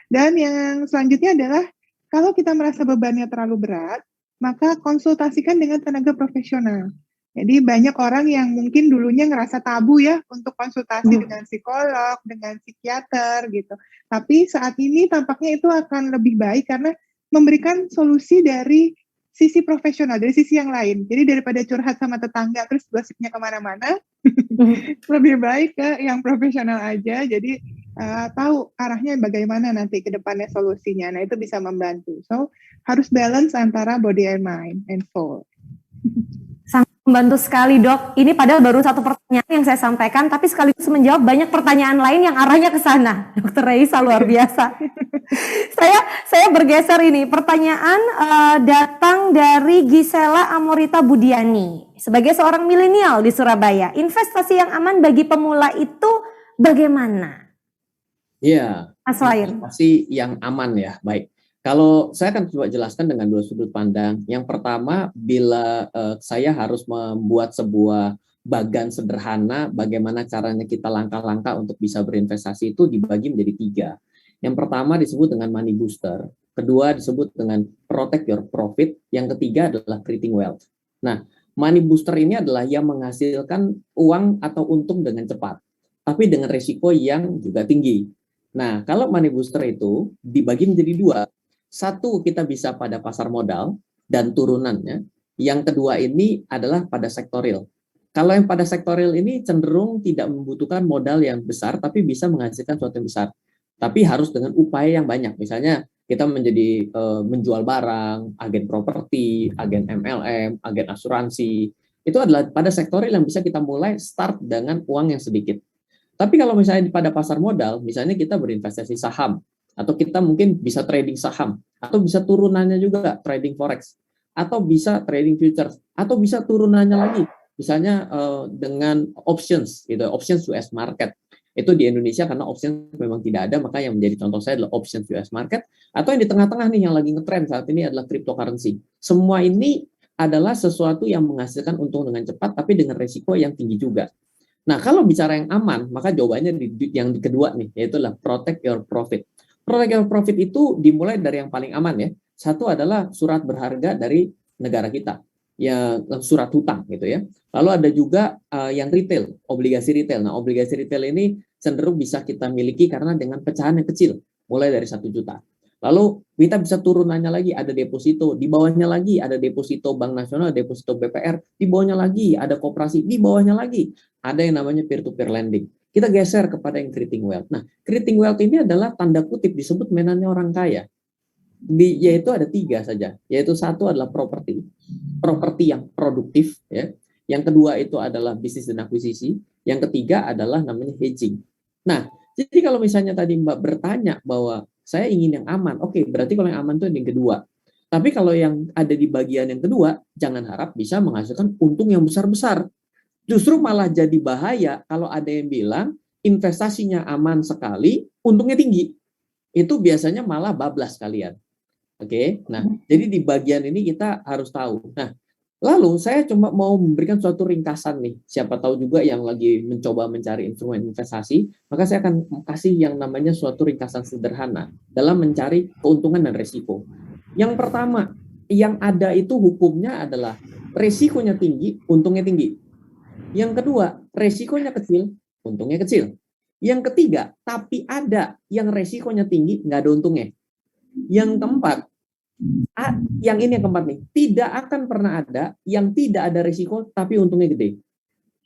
Dan yang selanjutnya adalah kalau kita merasa bebannya terlalu berat, maka konsultasikan dengan tenaga profesional. Jadi banyak orang yang mungkin dulunya ngerasa tabu ya untuk konsultasi dengan psikolog, dengan psikiater gitu. Tapi saat ini tampaknya itu akan lebih baik karena memberikan solusi dari sisi profesional, dari sisi yang lain. Jadi daripada curhat sama tetangga terus gosipnya kemana-mana, lebih baik ke yang profesional aja. Jadi tahu arahnya bagaimana nanti ke depannya solusinya. Nah, itu bisa membantu. So, harus balance antara body and mind and soul. Sangat membantu sekali, Dok. Ini padahal baru satu pertanyaan yang saya sampaikan, tapi sekaligus menjawab banyak pertanyaan lain yang arahnya ke sana. Dr. Raisa luar biasa. Saya bergeser ini. Pertanyaan datang dari Gisela Amorita Budiani. Sebagai seorang milenial di Surabaya, investasi yang aman bagi pemula itu bagaimana? Iya, Mas Wair. investasi yang aman ya, baik. Kalau saya akan coba jelaskan dengan dua sudut pandang. Yang pertama, bila saya harus membuat sebuah bagan sederhana, bagaimana caranya kita langkah-langkah untuk bisa berinvestasi itu dibagi menjadi 3. Yang pertama disebut dengan money booster, kedua disebut dengan protect your profit, yang ketiga adalah creating wealth. Nah, money booster ini adalah yang menghasilkan uang atau untung dengan cepat, tapi dengan risiko yang juga tinggi. Nah, kalau money booster itu dibagi menjadi 2. Satu, kita bisa pada pasar modal dan turunannya. Yang kedua ini adalah pada sektor real. Kalau yang pada sektor real ini cenderung tidak membutuhkan modal yang besar, tapi bisa menghasilkan sesuatu yang besar. Tapi harus dengan upaya yang banyak. Misalnya kita menjadi menjual barang, agen properti, agen MLM, agen asuransi. Itu adalah pada sektor real yang bisa kita mulai start dengan uang yang sedikit. Tapi kalau misalnya pada pasar modal, misalnya kita berinvestasi saham, atau kita mungkin bisa trading saham, atau bisa turunannya juga trading forex, atau bisa trading futures, atau bisa turunannya lagi, misalnya dengan options, gitu, options US market. Itu di Indonesia karena options memang tidak ada, maka yang menjadi contoh saya adalah options US market, atau yang di tengah-tengah nih yang lagi ngetrend saat ini adalah cryptocurrency. Semua ini adalah sesuatu yang menghasilkan untung dengan cepat, tapi dengan risiko yang tinggi juga. Nah, kalau bicara yang aman, maka jawabannya yang kedua nih, yaitu protect your profit. Protect your profit itu dimulai dari yang paling aman ya. Satu adalah surat berharga dari negara kita, ya surat hutang gitu ya. Lalu ada juga yang retail, obligasi retail. Nah, obligasi retail ini cenderung bisa kita miliki karena dengan pecahan yang kecil, mulai dari 1 juta. Lalu kita bisa turunannya lagi, ada deposito, di bawahnya lagi ada deposito Bank Nasional, deposito BPR, di bawahnya lagi ada koperasi, di bawahnya lagi ada yang namanya peer-to-peer lending. Kita geser kepada yang creating wealth. Nah, creating wealth ini adalah tanda kutip disebut mainannya orang kaya. Yaitu ada 3 saja. Yaitu satu adalah properti yang produktif, ya. Yang kedua itu adalah bisnis dan akuisisi. Yang ketiga adalah namanya hedging. Nah, jadi kalau misalnya tadi Mbak bertanya bahwa saya ingin yang aman, oke, berarti kalau yang aman itu yang kedua. Tapi kalau yang ada di bagian yang kedua, jangan harap bisa menghasilkan untung yang besar-besar. Justru malah jadi bahaya kalau ada yang bilang investasinya aman sekali, untungnya tinggi. Itu biasanya malah bablas kalian. Oke, nah jadi di bagian ini kita harus tahu. Nah, lalu saya cuma mau memberikan suatu ringkasan nih. Siapa tahu juga yang lagi mencoba mencari instrumen investasi, maka saya akan kasih yang namanya suatu ringkasan sederhana dalam mencari keuntungan dan risiko. Yang pertama, yang ada itu hukumnya adalah risikonya tinggi, untungnya tinggi. Yang kedua, resikonya kecil, untungnya kecil. Yang ketiga, tapi ada yang resikonya tinggi, nggak ada untungnya. Yang keempat, yang ini yang keempat nih, tidak akan pernah ada yang tidak ada resiko, tapi untungnya gede.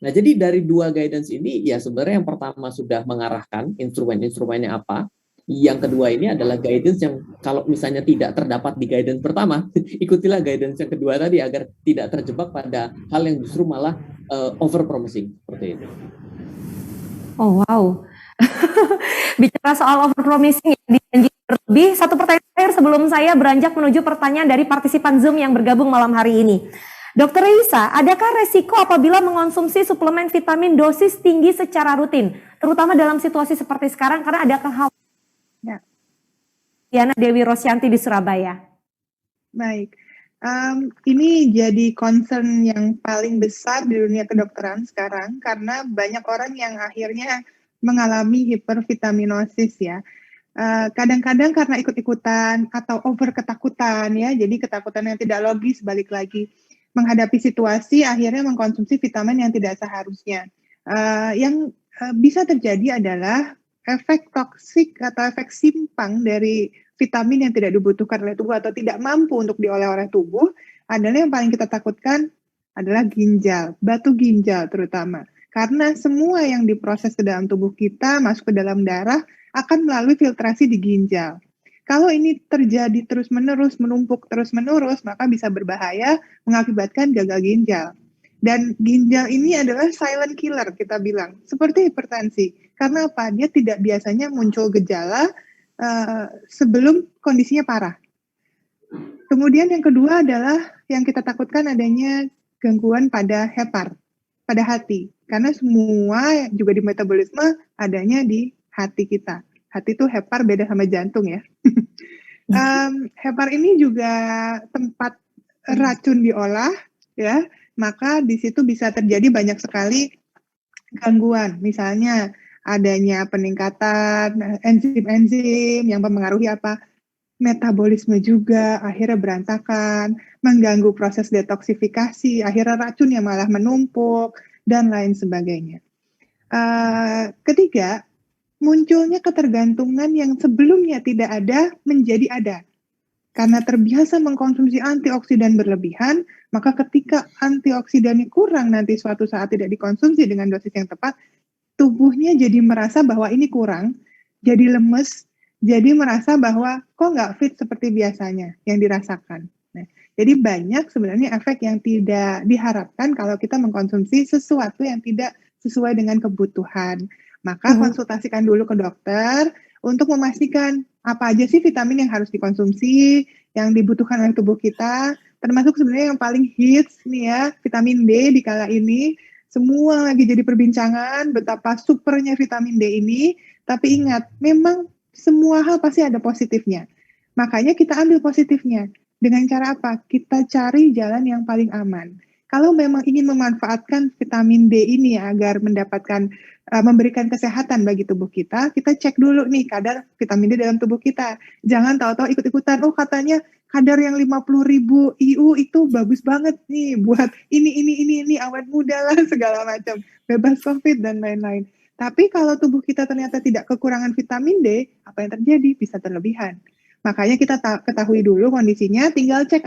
Nah, jadi dari 2 guidance ini, ya sebenarnya yang pertama sudah mengarahkan instrumen-instrumennya apa. Yang kedua ini adalah guidance yang kalau misalnya tidak terdapat di guidance pertama, ikutilah guidance yang kedua tadi agar tidak terjebak pada hal yang justru malah over promising seperti itu. Oh wow, bicara soal over promising ya, dijanji berlebih. Satu pertanyaan terakhir sebelum saya beranjak menuju pertanyaan dari partisipan Zoom yang bergabung malam hari ini. Dr. Raisa, adakah resiko apabila mengonsumsi suplemen vitamin dosis tinggi secara rutin, terutama dalam situasi seperti sekarang karena ada kekhawatiran? Ya. Diana Dewi Rosyanti di Surabaya. Baik. Ini jadi concern yang paling besar di dunia kedokteran sekarang karena banyak orang yang akhirnya mengalami hipervitaminosis ya. Kadang-kadang karena ikut-ikutan atau over ketakutan ya, jadi ketakutan yang tidak logis balik lagi menghadapi situasi akhirnya mengkonsumsi vitamin yang tidak seharusnya. Yang bisa terjadi adalah efek toksik atau efek simpang dari vitamin yang tidak dibutuhkan oleh tubuh atau tidak mampu untuk diolah oleh tubuh adalah yang paling kita takutkan adalah ginjal, batu ginjal terutama. Karena semua yang diproses ke dalam tubuh kita masuk ke dalam darah akan melalui filtrasi di ginjal. Kalau ini terjadi terus-menerus, menumpuk terus-menerus, maka bisa berbahaya mengakibatkan gagal ginjal. Dan ginjal ini adalah silent killer kita bilang, seperti hipertensi. Karena apa? Dia tidak biasanya muncul gejala sebelum kondisinya parah. Kemudian yang kedua adalah yang kita takutkan adanya gangguan pada hepar, pada hati. Karena semua juga di metabolisme adanya di hati kita. Hati itu hepar beda sama jantung ya. Hepar ini juga tempat racun diolah ya, maka di situ bisa terjadi banyak sekali gangguan. Misalnya adanya peningkatan enzim-enzim yang mempengaruhi apa? Metabolisme juga akhirnya berantakan, mengganggu proses detoksifikasi, akhirnya racun yang malah menumpuk, dan lain sebagainya. Ketiga, munculnya ketergantungan yang sebelumnya tidak ada menjadi ada. Karena terbiasa mengkonsumsi antioksidan berlebihan, maka ketika antioksidannya kurang nanti suatu saat tidak dikonsumsi dengan dosis yang tepat, tubuhnya jadi merasa bahwa ini kurang, jadi lemes, jadi merasa bahwa kok nggak fit seperti biasanya yang dirasakan. Nah, jadi banyak sebenarnya efek yang tidak diharapkan kalau kita mengkonsumsi sesuatu yang tidak sesuai dengan kebutuhan. Maka konsultasikan dulu ke dokter untuk memastikan apa aja sih vitamin yang harus dikonsumsi, yang dibutuhkan oleh tubuh kita, termasuk sebenarnya yang paling hits nih ya, vitamin D di kala ini. Semua lagi jadi perbincangan betapa supernya vitamin D ini, tapi ingat, memang semua hal pasti ada positifnya. Makanya kita ambil positifnya. Dengan cara apa? Kita cari jalan yang paling aman. Kalau memang ingin memanfaatkan vitamin D ini agar mendapatkan, memberikan kesehatan bagi tubuh kita cek dulu nih kadar vitamin D dalam tubuh kita. Jangan tahu-tahu ikut-ikutan, oh katanya kadar yang 50.000 IU itu bagus banget nih buat ini awet muda lah segala macam, bebas COVID dan lain-lain. Tapi kalau tubuh kita ternyata tidak kekurangan vitamin D, apa yang terjadi? Bisa terlebihan. Makanya kita ketahui dulu kondisinya, tinggal cek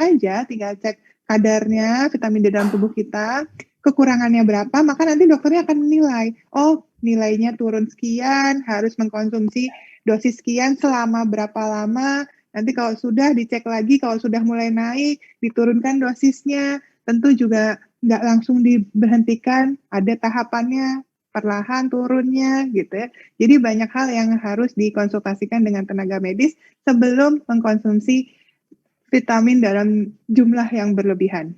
kadarnya vitamin D dalam tubuh kita, kekurangannya berapa, maka nanti dokternya akan menilai, oh nilainya turun sekian, harus mengkonsumsi dosis sekian selama berapa lama. Nanti kalau sudah dicek lagi, kalau sudah mulai naik, diturunkan dosisnya. Tentu juga nggak langsung diberhentikan, ada tahapannya, perlahan turunnya gitu ya. Jadi banyak hal yang harus dikonsultasikan dengan tenaga medis sebelum mengkonsumsi vitamin dalam jumlah yang berlebihan.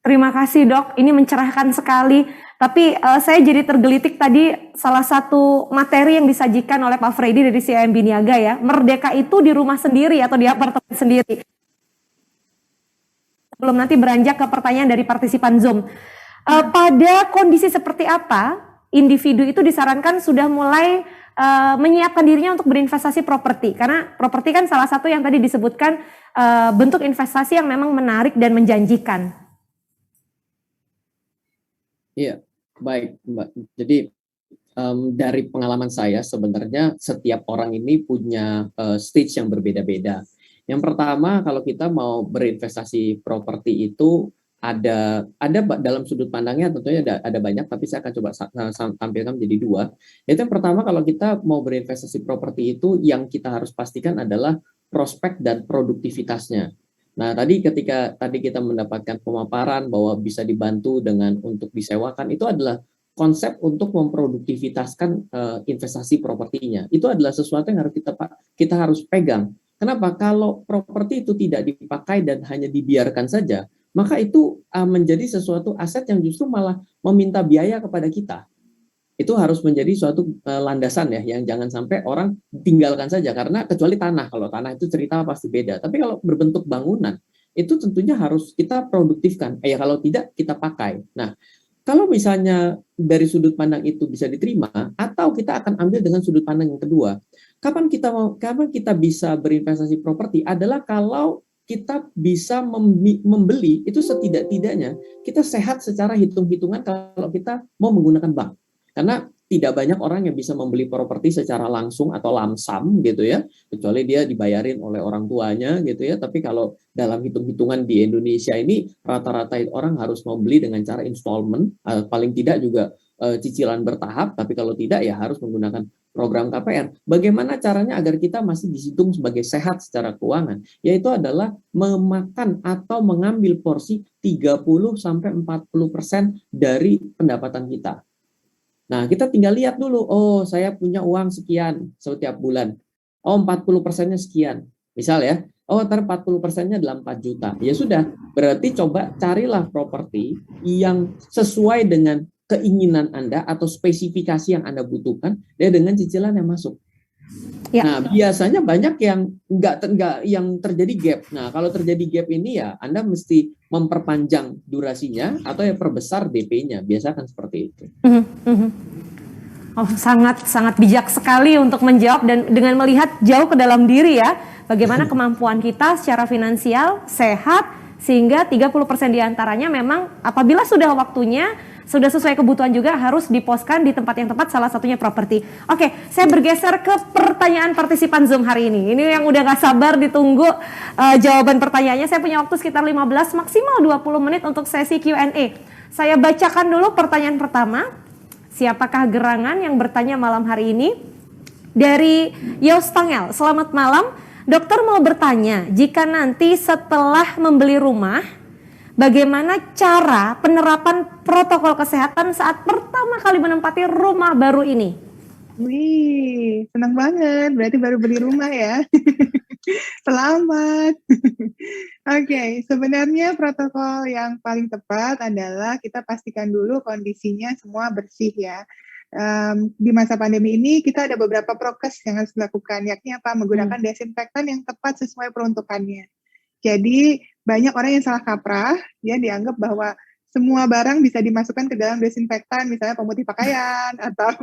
Terima kasih dok, ini mencerahkan sekali. Tapi saya jadi tergelitik tadi salah satu materi yang disajikan oleh Pak Freddy dari CIMB Niaga ya. Merdeka itu di rumah sendiri atau di apartemen sendiri. Sebelum nanti beranjak ke pertanyaan dari partisipan Zoom. Pada kondisi seperti apa individu itu disarankan sudah mulai menyiapkan dirinya untuk berinvestasi properti? Karena properti kan salah satu yang tadi disebutkan bentuk investasi yang memang menarik dan menjanjikan. Iya, baik Mbak. Jadi dari pengalaman saya sebenarnya setiap orang ini punya stage yang berbeda-beda. Yang pertama kalau kita mau berinvestasi properti itu ada dalam sudut pandangnya tentunya ada banyak, tapi saya akan coba tampilkan menjadi dua. Itu yang pertama, kalau kita mau berinvestasi properti itu yang kita harus pastikan adalah prospek dan produktivitasnya. Nah, ketika kita mendapatkan pemaparan bahwa bisa dibantu dengan untuk disewakan, itu adalah konsep untuk memproduktivitaskan investasi propertinya. Itu adalah sesuatu yang harus kita harus pegang. Kenapa? Kalau properti itu tidak dipakai dan hanya dibiarkan saja, maka itu menjadi sesuatu aset yang justru malah meminta biaya kepada kita. itu harus menjadi suatu landasan ya, yang jangan sampai orang tinggalkan saja, karena kecuali tanah, kalau tanah itu cerita pasti beda. Tapi kalau berbentuk bangunan itu tentunya harus kita produktifkan. Ya kalau tidak kita pakai. Nah, kalau misalnya dari sudut pandang itu bisa diterima, atau kita akan ambil dengan sudut pandang yang kedua, kapan kita bisa berinvestasi properti adalah kalau kita bisa membeli itu setidak-tidaknya kita sehat secara hitung-hitungan kalau kita mau menggunakan bank. Karena tidak banyak orang yang bisa membeli properti secara langsung atau lamsam gitu ya, kecuali dia dibayarin oleh orang tuanya gitu ya. Tapi kalau dalam hitung-hitungan di Indonesia ini rata-rata orang harus membeli dengan cara installment, paling tidak juga cicilan bertahap, tapi kalau tidak ya harus menggunakan program KPR. Bagaimana caranya agar kita masih dihitung sebagai sehat secara keuangan? Yaitu adalah memakan atau mengambil porsi 30-40% dari pendapatan kita. Nah, kita tinggal lihat dulu, oh saya punya uang sekian setiap bulan. Oh 40%-nya sekian. Misal ya, oh ntar 40%-nya adalah 4 juta. Ya sudah, berarti coba carilah properti yang sesuai dengan keinginan Anda atau spesifikasi yang Anda butuhkan ya, dengan cicilan yang masuk. Ya. Nah, biasanya banyak yang enggak yang terjadi gap. Nah, kalau terjadi gap ini ya Anda mesti memperpanjang durasinya atau ya perbesar DP-nya. Biasa kan seperti itu. Oh, sangat bijak sekali untuk menjawab dan dengan melihat jauh ke dalam diri ya. Bagaimana kemampuan kita secara finansial sehat sehingga 30% diantaranya memang apabila sudah waktunya, sudah sesuai kebutuhan juga harus diposkan di tempat yang tepat, salah satunya properti. Oke, saya bergeser ke pertanyaan partisipan Zoom hari ini. Ini yang udah gak sabar ditunggu jawaban pertanyaannya. Saya punya waktu sekitar 15 maksimal 20 menit untuk sesi Q&A. Saya bacakan dulu pertanyaan pertama. Siapakah gerangan yang bertanya malam hari ini? Dari Yos Tangel, selamat malam. Dokter mau bertanya, jika nanti setelah membeli rumah, bagaimana cara penerapan protokol kesehatan saat pertama kali menempati rumah baru ini? Wih, senang banget. Berarti baru beli rumah ya. Selamat. Oke, sebenarnya protokol yang paling tepat adalah kita pastikan dulu kondisinya semua bersih ya. Di masa pandemi ini kita ada beberapa prokes yang harus dilakukan, yakni apa? Menggunakan desinfektan yang tepat sesuai peruntukannya. Jadi banyak orang yang salah kaprah, ya dianggap bahwa semua barang bisa dimasukkan ke dalam desinfektan, misalnya pemutih pakaian atau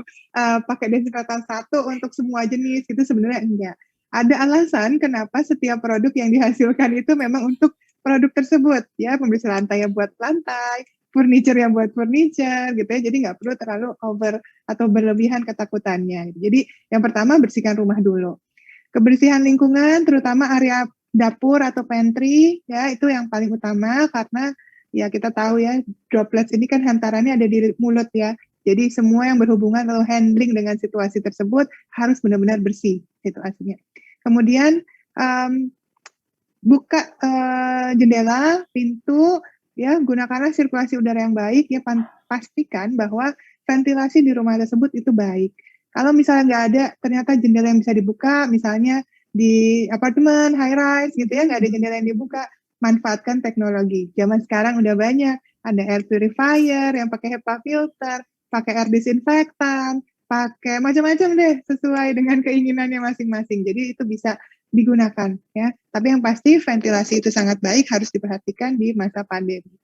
pakai desinfektan satu untuk semua jenis, itu sebenarnya enggak. Ada alasan kenapa setiap produk yang dihasilkan itu memang untuk produk tersebut, ya pembersih lantai yang buat lantai, furniture yang buat furniture, gitu ya. Jadi nggak perlu terlalu over atau berlebihan ketakutannya. Jadi yang pertama bersihkan rumah dulu. Kebersihan lingkungan, terutama area dapur atau pantry, ya itu yang paling utama karena ya kita tahu ya droplets ini kan hantarannya ada di mulut ya. Jadi semua yang berhubungan atau handling dengan situasi tersebut harus benar-benar bersih situasinya. Kemudian buka jendela, pintu, ya gunakanlah sirkulasi udara yang baik ya, pastikan bahwa ventilasi di rumah tersebut itu baik. Kalau misalnya nggak ada ternyata jendela yang bisa dibuka, misalnya di apartemen high rise gitu ya, nggak ada jendela yang dibuka, manfaatkan teknologi. Zaman sekarang udah banyak, ada air purifier yang pakai HEPA filter, pakai air disinfektan, pakai macam-macam deh sesuai dengan keinginannya masing-masing. Jadi itu bisa digunakan ya. Tapi yang pasti ventilasi itu sangat baik, harus diperhatikan di masa pandemi.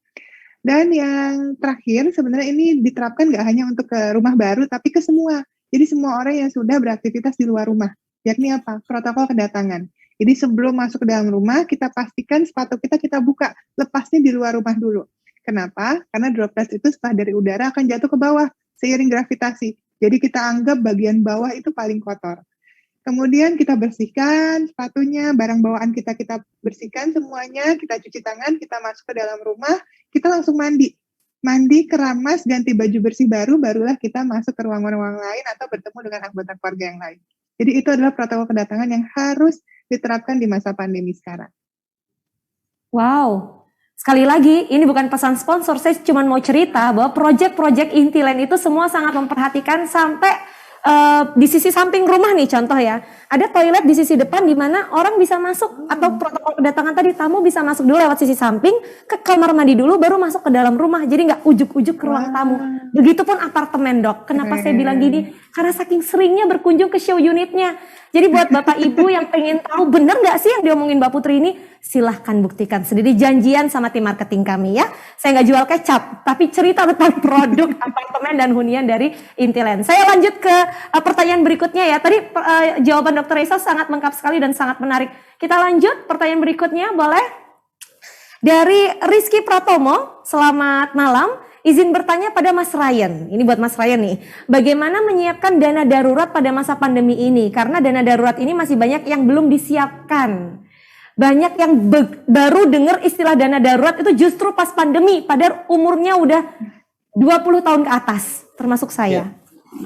Dan yang terakhir sebenarnya ini diterapkan nggak hanya untuk ke rumah baru, tapi ke semua. Jadi semua orang yang sudah beraktivitas di luar rumah, yakni apa? Protokol kedatangan. Jadi sebelum masuk ke dalam rumah, kita pastikan sepatu kita buka, lepasnya di luar rumah dulu. Kenapa? Karena droplet itu setelah dari udara akan jatuh ke bawah seiring gravitasi. Jadi kita anggap bagian bawah itu paling kotor. Kemudian kita bersihkan sepatunya, barang bawaan kita bersihkan semuanya, kita cuci tangan, kita masuk ke dalam rumah, kita langsung mandi. Mandi, keramas, ganti baju bersih barulah kita masuk ke ruang-ruang lain atau bertemu dengan anggota keluarga yang lain. Jadi itu adalah protokol kedatangan yang harus diterapkan di masa pandemi sekarang. Wow, sekali lagi ini bukan pesan sponsor, saya cuma mau cerita bahwa proyek-proyek Intiland itu semua sangat memperhatikan sampai di sisi samping rumah nih contoh ya, ada toilet di sisi depan di mana orang bisa masuk atau protokol kedatangan tadi tamu bisa masuk dulu lewat sisi samping ke kamar mandi dulu baru masuk ke dalam rumah, jadi nggak ujuk-ujuk ke ruang tamu. Begitupun apartemen dok. Kenapa saya bilang gini? Karena saking seringnya berkunjung ke show unitnya. Jadi buat bapak ibu yang pengen tahu bener nggak sih yang diomongin Mbak Putri ini, silahkan buktikan sendiri, janjian sama tim marketing kami ya. Saya nggak jual kecap, tapi cerita tentang produk apartemen dan hunian dari Intiland. Saya lanjut ke pertanyaan berikutnya ya. Tadi jawaban Dr. Raisa sangat lengkap sekali dan sangat menarik. Kita lanjut pertanyaan berikutnya, boleh? Dari Rizky Pratomo, selamat malam. Izin bertanya pada Mas Ryan, ini buat Mas Ryan nih, bagaimana menyiapkan dana darurat pada masa pandemi ini? Karena dana darurat ini masih banyak yang belum disiapkan. Banyak yang baru dengar istilah dana darurat itu justru pas pandemi, padahal umurnya udah 20 tahun ke atas, termasuk saya.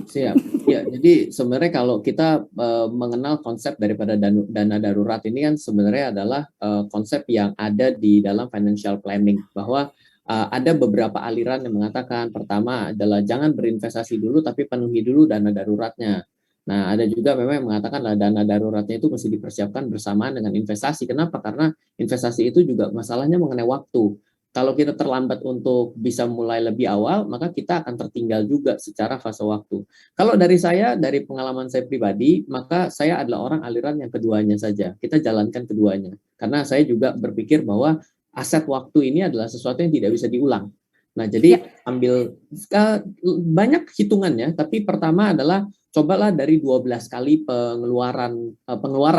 Siap. Ya, jadi sebenarnya kalau kita mengenal konsep daripada dana darurat ini kan sebenarnya adalah konsep yang ada di dalam financial planning, bahwa ada beberapa aliran yang mengatakan pertama adalah jangan berinvestasi dulu tapi penuhi dulu dana daruratnya. Nah, ada juga memang yang mengatakan dana daruratnya itu mesti dipersiapkan bersamaan dengan investasi. Kenapa? Karena investasi itu juga masalahnya mengenai waktu. Kalau kita terlambat untuk bisa mulai lebih awal, maka kita akan tertinggal juga secara fase waktu. Kalau dari saya, dari pengalaman saya pribadi, maka saya adalah orang aliran yang keduanya saja. Kita jalankan keduanya. Karena saya juga berpikir bahwa aset waktu ini adalah sesuatu yang tidak bisa diulang. Nah, jadi ambil banyak hitungannya, tapi pertama adalah cobalah dari 12 kali pengeluaran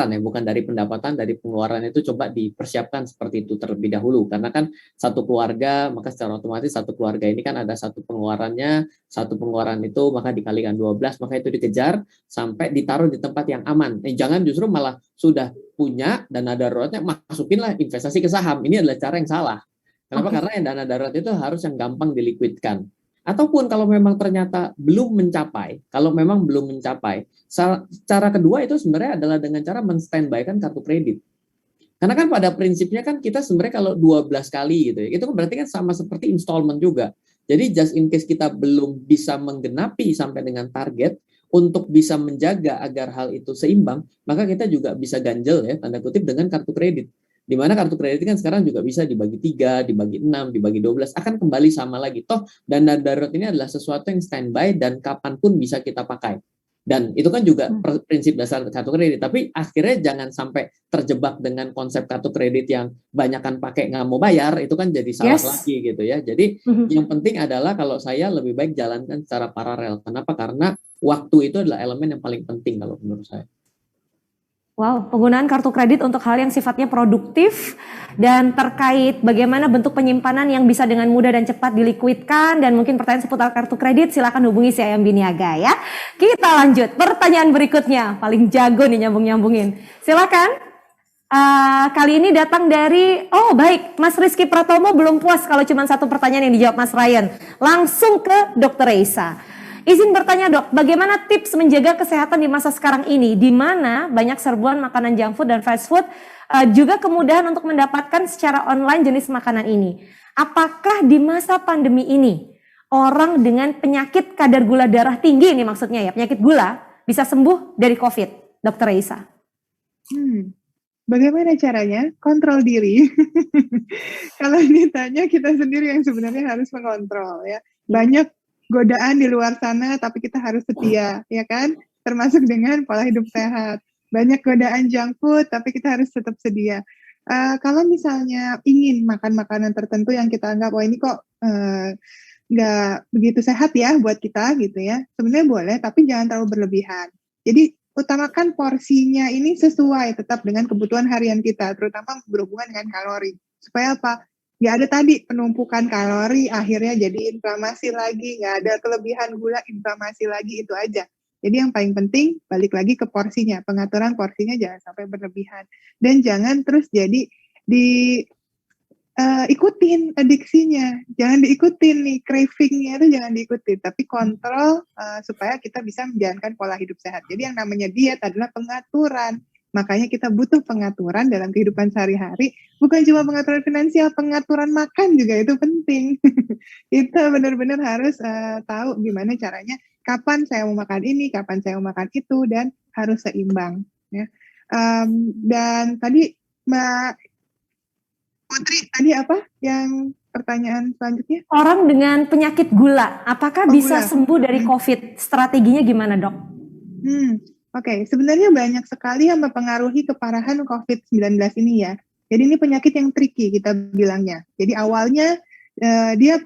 ya, bukan dari pendapatan, dari pengeluaran itu coba dipersiapkan seperti itu terlebih dahulu. Karena kan satu keluarga, maka secara otomatis satu keluarga ini kan ada satu pengeluarannya, satu pengeluaran itu maka dikalikan 12, maka itu dikejar sampai ditaruh di tempat yang aman. Jangan justru malah sudah punya dana daruratnya, masukinlah investasi ke saham. Ini adalah cara yang salah. Kenapa? Karena yang dana darurat itu harus yang gampang dilikuidkan. Ataupun kalau memang ternyata belum mencapai, cara kedua itu sebenarnya adalah dengan cara men-standby-kan kartu kredit. Karena kan pada prinsipnya kan kita sebenarnya kalau 12 kali gitu ya, itu kan berarti kan sama seperti installment juga. Jadi just in case kita belum bisa menggenapi sampai dengan target, untuk bisa menjaga agar hal itu seimbang, maka kita juga bisa ganjel ya, tanda kutip, dengan kartu kredit. Di mana kartu kredit kan sekarang juga bisa dibagi 3, dibagi 6, dibagi 12, akan kembali sama lagi. Toh dana darurat ini adalah sesuatu yang standby dan kapanpun bisa kita pakai. Dan itu kan juga prinsip dasar kartu kredit. Tapi akhirnya jangan sampai terjebak dengan konsep kartu kredit yang banyakan pakai nggak mau bayar, itu kan jadi salah lagi gitu ya. Jadi yang penting adalah kalau saya lebih baik jalankan secara paralel. Kenapa? Karena waktu itu adalah elemen yang paling penting kalau menurut saya. Wow, penggunaan kartu kredit untuk hal yang sifatnya produktif dan terkait bagaimana bentuk penyimpanan yang bisa dengan mudah dan cepat dilikuidkan, dan mungkin pertanyaan seputar kartu kredit silakan hubungi si Ayam Biniaga ya. Kita lanjut pertanyaan berikutnya, paling jago nih nyambung-nyambungin. Silakan. Kali ini datang dari, baik, Mas Rizky Pratomo belum puas kalau cuma satu pertanyaan yang dijawab Mas Ryan. Langsung ke Dr. Raisa. Izin bertanya dok, bagaimana tips menjaga kesehatan di masa sekarang ini, di mana banyak serbuan makanan junk food dan fast food, juga kemudahan untuk mendapatkan secara online jenis makanan ini. Apakah di masa pandemi ini, orang dengan penyakit kadar gula darah tinggi, ini maksudnya ya, penyakit gula, bisa sembuh dari COVID, Dr. Raisa? Bagaimana caranya? Kontrol diri. Kalau ditanya, kita sendiri yang sebenarnya harus mengontrol ya. Banyak godaan di luar sana, tapi kita harus setia, ya kan? Termasuk dengan pola hidup sehat. Banyak godaan junk food, tapi kita harus tetap sedia. Kalau misalnya ingin makan makanan tertentu yang kita anggap, ini kok nggak begitu sehat ya buat kita, gitu ya. Sebenarnya boleh, tapi jangan terlalu berlebihan. Jadi, utamakan porsinya ini sesuai tetap dengan kebutuhan harian kita, terutama berhubungan dengan kalori. Supaya apa? Nggak ada tadi penumpukan kalori, akhirnya jadi inflamasi lagi, nggak ada kelebihan gula, inflamasi lagi, itu aja. Jadi yang paling penting, balik lagi ke porsinya, pengaturan porsinya jangan sampai berlebihan. Dan jangan terus jadi ikutin adiksinya, jangan diikutin nih, cravingnya itu jangan diikutin, tapi kontrol supaya kita bisa menjalankan pola hidup sehat. Jadi yang namanya diet adalah pengaturan. Makanya kita butuh pengaturan dalam kehidupan sehari-hari, bukan cuma pengaturan finansial, pengaturan makan juga itu penting. Kita benar-benar harus tahu gimana caranya kapan saya mau makan ini, kapan saya mau makan itu, dan harus seimbang. Ya. Dan tadi Mbak Putri, tadi apa yang pertanyaan selanjutnya? Orang dengan penyakit gula, apakah bisa Gula. sembuh dari COVID? Strateginya gimana, Dok? Oke, sebenarnya banyak sekali yang mempengaruhi keparahan COVID-19 ini ya. Jadi ini penyakit yang tricky kita bilangnya. Jadi awalnya dia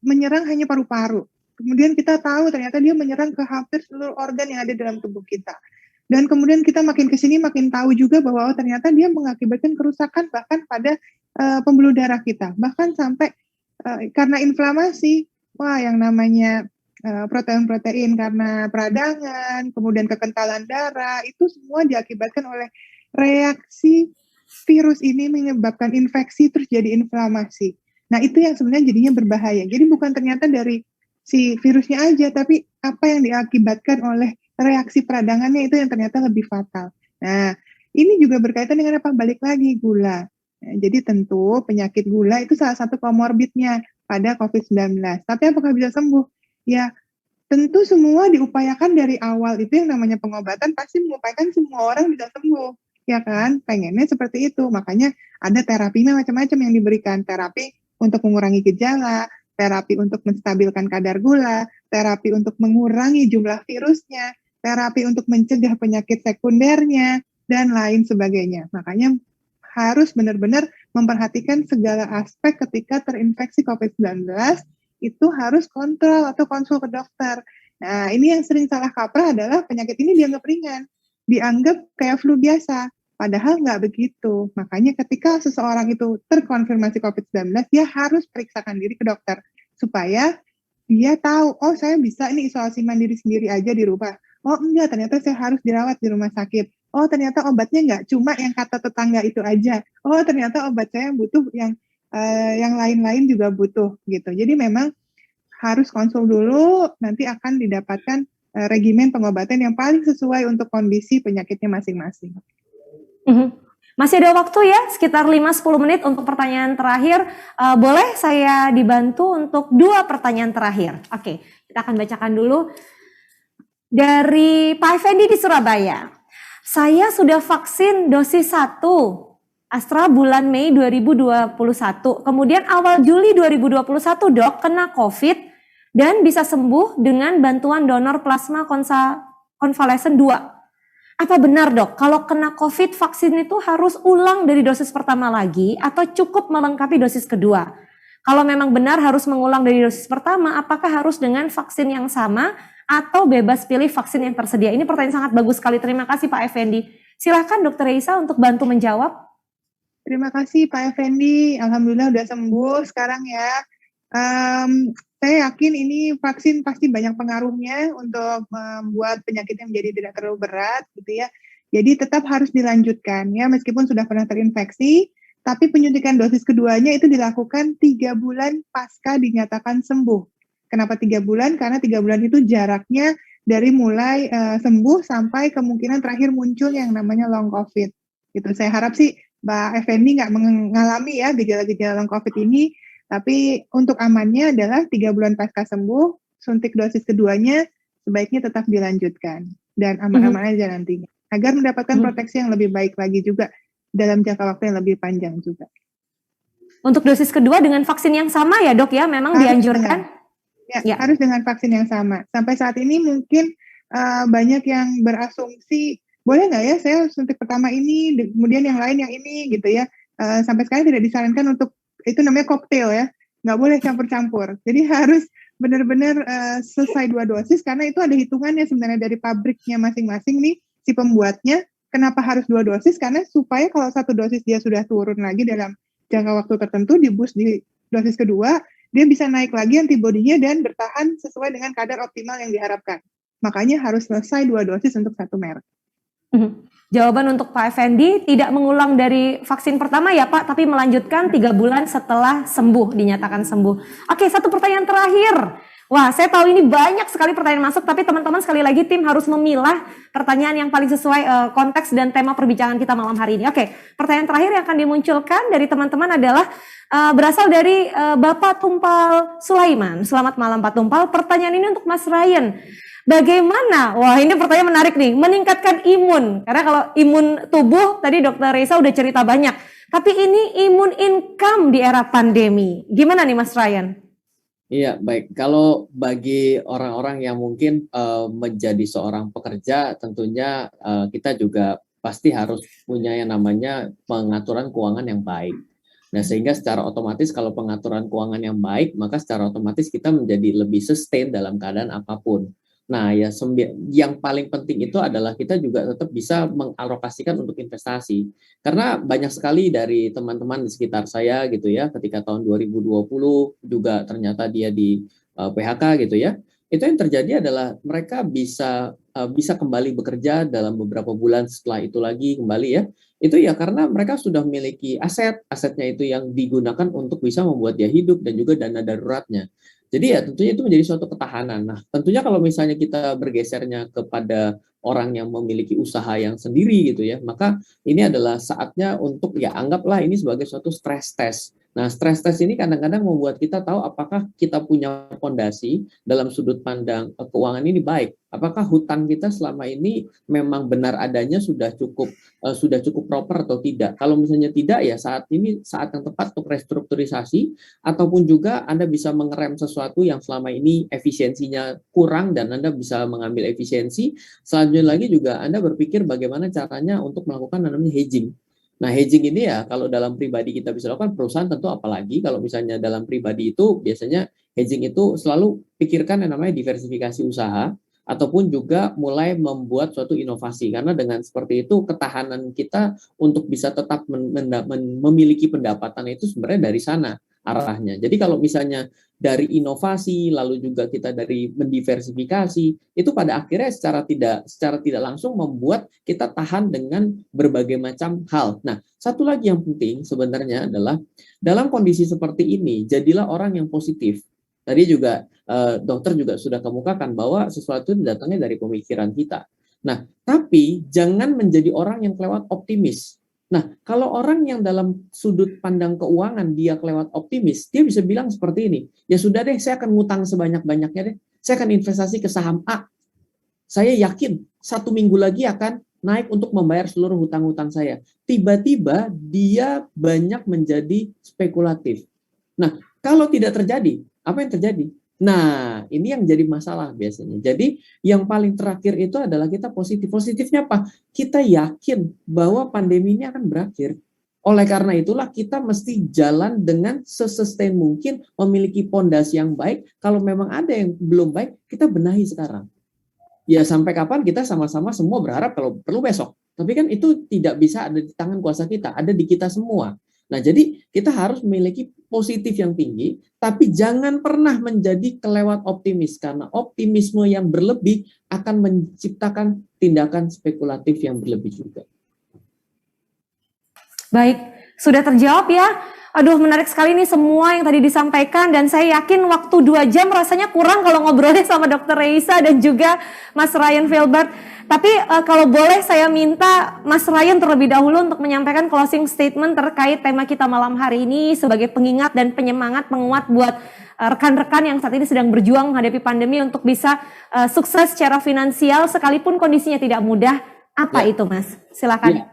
menyerang hanya paru-paru. Kemudian kita tahu ternyata dia menyerang ke hampir seluruh organ yang ada dalam tubuh kita. Dan kemudian kita makin kesini makin tahu juga bahwa ternyata dia mengakibatkan kerusakan bahkan pada pembuluh darah kita. Bahkan sampai karena inflamasi, yang namanya protein-protein karena peradangan, kemudian kekentalan darah, itu semua diakibatkan oleh reaksi virus ini menyebabkan infeksi terus jadi inflamasi. Nah, itu yang sebenarnya jadinya berbahaya. Jadi bukan ternyata dari si virusnya aja, tapi apa yang diakibatkan oleh reaksi peradangannya itu yang ternyata lebih fatal. Nah, ini juga berkaitan dengan apa? Balik lagi, gula. Nah, jadi tentu penyakit gula itu salah satu komorbidnya pada COVID-19. Tapi apakah bisa sembuh? Ya, tentu semua diupayakan dari awal. Itu yang namanya pengobatan pasti mengupayakan semua orang bisa sembuh. Ya kan? Pengennya seperti itu. Makanya ada terapinya macam-macam yang diberikan. Terapi untuk mengurangi gejala, terapi untuk menstabilkan kadar gula, terapi untuk mengurangi jumlah virusnya, terapi untuk mencegah penyakit sekundernya, dan lain sebagainya. Makanya harus benar-benar memperhatikan segala aspek ketika terinfeksi COVID-19, itu harus kontrol atau konsul ke dokter. Nah, ini yang sering salah kaprah adalah penyakit ini dianggap ringan, dianggap kayak flu biasa, padahal nggak begitu. Makanya ketika seseorang itu terkonfirmasi COVID-19, dia harus periksakan diri ke dokter, supaya dia tahu, oh saya bisa ini isolasi mandiri sendiri aja di rumah. Oh enggak, ternyata saya harus dirawat di rumah sakit. Oh ternyata obatnya nggak cuma yang kata tetangga itu aja. Oh ternyata obat saya butuh yang lain-lain juga butuh gitu. Jadi memang harus konsul dulu, nanti akan didapatkan regimen pengobatan yang paling sesuai untuk kondisi penyakitnya masing-masing. Masih ada waktu ya, sekitar 5-10 menit untuk pertanyaan terakhir. Boleh saya dibantu untuk 2 pertanyaan terakhir? Oke, kita akan bacakan dulu. Dari Pak Effendi di Surabaya. Saya sudah vaksin dosis 1 Astra bulan Mei 2021. Kemudian awal Juli 2021 dok kena COVID dan bisa sembuh dengan bantuan donor plasma konvalesen 2. Apa benar dok, kalau kena COVID vaksin itu harus ulang dari dosis pertama lagi atau cukup melengkapi dosis kedua? Kalau memang benar harus mengulang dari dosis pertama, apakah harus dengan vaksin yang sama atau bebas pilih vaksin yang tersedia? Ini pertanyaan sangat bagus sekali. Terima kasih Pak Effendi. Silahkan Dr. Reisa untuk bantu menjawab. Terima kasih Pak Effendi. Alhamdulillah udah sembuh sekarang ya. Saya yakin ini vaksin pasti banyak pengaruhnya untuk membuat penyakitnya menjadi tidak terlalu berat gitu ya. Jadi tetap harus dilanjutkan ya, meskipun sudah pernah terinfeksi, tapi penyuntikan dosis keduanya itu dilakukan 3 bulan pasca dinyatakan sembuh. Kenapa 3 bulan? Karena 3 bulan itu jaraknya dari mulai sembuh sampai kemungkinan terakhir muncul yang namanya long COVID. Gitu. Saya harap sih Mbak Effendi nggak mengalami ya gejala-gejala long COVID ini, tapi untuk amannya adalah 3 bulan pasca sembuh, suntik dosis keduanya sebaiknya tetap dilanjutkan dan aman-aman aja nantinya, agar mendapatkan proteksi yang lebih baik lagi juga dalam jangka waktu yang lebih panjang juga. Untuk dosis kedua dengan vaksin yang sama ya dok ya, memang harus dianjurkan? Harus dengan vaksin yang sama. Sampai saat ini mungkin banyak yang berasumsi, boleh nggak ya saya suntik pertama ini, kemudian yang lain yang ini gitu ya. Sampai sekarang tidak disarankan untuk, itu namanya koktail ya, nggak boleh campur-campur. Jadi harus benar-benar selesai 2 dosis, karena itu ada hitungannya sebenarnya dari pabriknya masing-masing nih, si pembuatnya. Kenapa harus 2 dosis? Karena supaya kalau 1 dosis dia sudah turun lagi dalam jangka waktu tertentu, di boost di dosis kedua, dia bisa naik lagi antibodinya dan bertahan sesuai dengan kadar optimal yang diharapkan. Makanya harus selesai 2 dosis untuk 1 merek. Jawaban untuk Pak Effendi, tidak mengulang dari vaksin pertama ya Pak, tapi melanjutkan 3 bulan setelah sembuh, dinyatakan sembuh. Oke, 1 pertanyaan terakhir. Wah, saya tahu ini banyak sekali pertanyaan masuk, tapi teman-teman sekali lagi tim harus memilah pertanyaan yang paling sesuai konteks dan tema perbincangan kita malam hari ini. Oke, pertanyaan terakhir yang akan dimunculkan dari teman-teman adalah berasal dari Bapak Tumpal Sulaiman. Selamat malam Pak Tumpal. Pertanyaan ini untuk Mas Ryan. Bagaimana? Wah, ini pertanyaan menarik nih. Meningkatkan imun. Karena kalau imun tubuh, tadi Dr. Reza udah cerita banyak. Tapi ini imun income di era pandemi. Gimana nih Mas Ryan? Iya, baik. Kalau bagi orang-orang yang mungkin menjadi seorang pekerja, tentunya kita juga pasti harus punya yang namanya pengaturan keuangan yang baik. Nah, sehingga secara otomatis kalau pengaturan keuangan yang baik, maka secara otomatis kita menjadi lebih sustain dalam keadaan apapun. Nah, ya yang paling penting itu adalah kita juga tetap bisa mengalokasikan untuk investasi. Karena banyak sekali dari teman-teman di sekitar saya gitu ya, ketika tahun 2020 juga ternyata dia di PHK gitu ya. Itu yang terjadi adalah mereka bisa kembali bekerja dalam beberapa bulan setelah itu lagi kembali ya. Itu ya karena mereka sudah memiliki asetnya itu yang digunakan untuk bisa membuat dia hidup dan juga dana daruratnya. Jadi ya tentunya itu menjadi suatu ketahanan. Nah, tentunya kalau misalnya kita bergesernya kepada orang yang memiliki usaha yang sendiri gitu ya, maka ini adalah saatnya untuk ya anggaplah ini sebagai suatu stress test. Nah, stress test ini kadang-kadang membuat kita tahu apakah kita punya fondasi dalam sudut pandang keuangan ini baik. Apakah hutang kita selama ini memang benar adanya sudah cukup proper atau tidak. Kalau misalnya tidak ya saat ini saat yang tepat untuk restrukturisasi ataupun juga Anda bisa mengerem sesuatu yang selama ini efisiensinya kurang dan Anda bisa mengambil efisiensi. Selanjutnya lagi juga Anda berpikir bagaimana caranya untuk melakukan namanya hedging. Nah, hedging ini ya kalau dalam pribadi kita bisa lakukan, perusahaan tentu apalagi kalau misalnya dalam pribadi itu biasanya hedging itu selalu pikirkan yang namanya diversifikasi usaha ataupun juga mulai membuat suatu inovasi karena dengan seperti itu ketahanan kita untuk bisa tetap memiliki pendapatan itu sebenarnya dari sana arahnya. Jadi kalau misalnya dari inovasi lalu juga kita dari mendiversifikasi itu pada akhirnya secara tidak langsung membuat kita tahan dengan berbagai macam hal. Nah, satu lagi yang penting sebenarnya adalah dalam kondisi seperti ini jadilah orang yang positif. Tadi juga dokter juga sudah kemukakan bahwa sesuatu itu datangnya dari pemikiran kita. Nah, tapi jangan menjadi orang yang kelewat optimis. Nah, kalau orang yang dalam sudut pandang keuangan dia kelewat optimis, dia bisa bilang seperti ini, ya sudah deh, saya akan ngutang sebanyak-banyaknya deh, saya akan investasi ke saham A. Saya yakin 1 minggu lagi akan naik untuk membayar seluruh hutang-hutang saya. Tiba-tiba dia banyak menjadi spekulatif. Nah, kalau tidak terjadi, apa yang terjadi? Nah, ini yang jadi masalah biasanya. Jadi, yang paling terakhir itu adalah kita positif. Positifnya apa? Kita yakin bahwa pandemi ini akan berakhir. Oleh karena itulah kita mesti jalan dengan sesustain mungkin, memiliki pondasi yang baik. Kalau memang ada yang belum baik, kita benahi sekarang. Ya sampai kapan kita sama-sama semua berharap kalau perlu besok. Tapi kan itu tidak bisa ada di tangan kuasa kita, ada di kita semua. Nah, jadi kita harus memiliki positif yang tinggi, tapi jangan pernah menjadi kelewat optimis, karena optimisme yang berlebih akan menciptakan tindakan spekulatif yang berlebih juga. Baik, sudah terjawab ya. Aduh, menarik sekali nih semua yang tadi disampaikan dan saya yakin waktu 2 jam rasanya kurang kalau ngobrolnya sama Dr. Reza dan juga Mas Ryan Filbert. Tapi kalau boleh saya minta Mas Ryan terlebih dahulu untuk menyampaikan closing statement terkait tema kita malam hari ini sebagai pengingat dan penyemangat penguat buat rekan-rekan yang saat ini sedang berjuang menghadapi pandemi untuk bisa sukses secara finansial sekalipun kondisinya tidak mudah. Apa itu Mas? Silakan. Ya.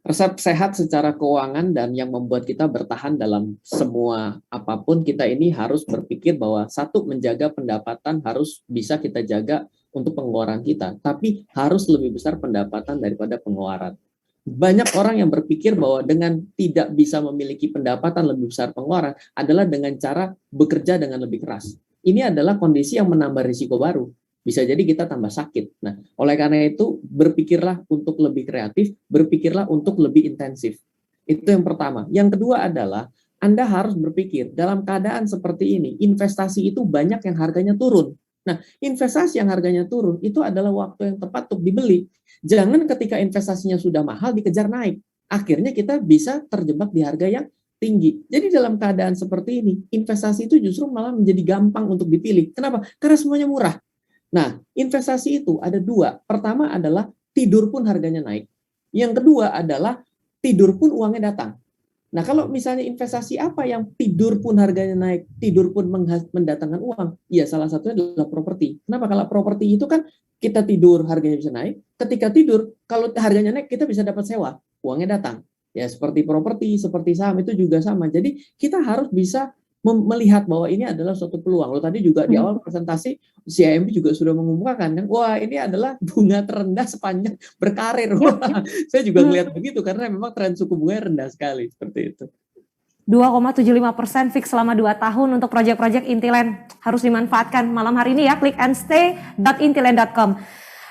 Resep sehat secara keuangan dan yang membuat kita bertahan dalam semua apapun kita ini harus berpikir bahwa satu, menjaga pendapatan harus bisa kita jaga untuk pengeluaran kita, tapi harus lebih besar pendapatan daripada pengeluaran. Banyak orang yang berpikir bahwa dengan tidak bisa memiliki pendapatan lebih besar pengeluaran adalah dengan cara bekerja dengan lebih keras. Ini adalah kondisi yang menambah risiko baru. Bisa jadi kita tambah sakit. Nah, oleh karena itu berpikirlah untuk lebih kreatif, berpikirlah untuk lebih intensif. Itu yang pertama. Yang kedua adalah Anda harus berpikir dalam keadaan seperti ini, investasi itu banyak yang harganya turun. Nah, investasi yang harganya turun itu adalah waktu yang tepat untuk dibeli. Jangan ketika investasinya sudah mahal dikejar naik. Akhirnya kita bisa terjebak di harga yang tinggi. Jadi dalam keadaan seperti ini, investasi itu justru malah menjadi gampang untuk dipilih. Kenapa? Karena semuanya murah. Nah, investasi itu ada dua. Pertama adalah tidur pun harganya naik. Yang kedua adalah tidur pun uangnya datang. Nah, kalau misalnya investasi apa yang tidur pun harganya naik, tidur pun mendatangkan uang, ya salah satunya adalah properti. Kenapa? Kalau properti itu kan kita tidur harganya bisa naik, ketika tidur kalau harganya naik kita bisa dapat sewa, uangnya datang. Ya seperti properti, seperti saham itu juga sama. Jadi kita harus bisa melihat bahwa ini adalah suatu peluang. Lo tadi juga di awal presentasi CIMB juga sudah mengumumkan kan, wah ini adalah bunga terendah sepanjang berkarir. Wah, saya juga melihat begitu karena memang tren suku bunga rendah sekali seperti itu. 2,75% fix selama 2 tahun untuk proyek-proyek Intiland harus dimanfaatkan malam hari ini ya. Klik and stay.intiland.com.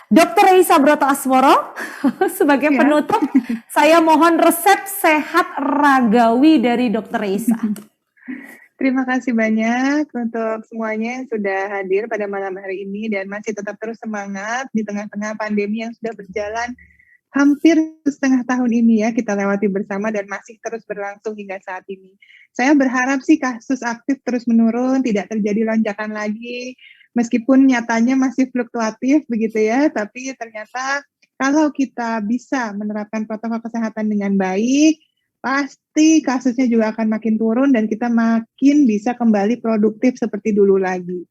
Dr. Reisa Broto Asmoro sebagai penutup, saya mohon resep sehat ragawi dari Dr. Reisa. Terima kasih banyak untuk semuanya yang sudah hadir pada malam hari ini dan masih tetap terus semangat di tengah-tengah pandemi yang sudah berjalan hampir setengah tahun ini ya kita lewati bersama dan masih terus berlangsung hingga saat ini. Saya berharap sih kasus aktif terus menurun, tidak terjadi lonjakan lagi, meskipun nyatanya masih fluktuatif begitu ya, tapi ternyata kalau kita bisa menerapkan protokol kesehatan dengan baik, pasti kasusnya juga akan makin turun dan kita makin bisa kembali produktif seperti dulu lagi.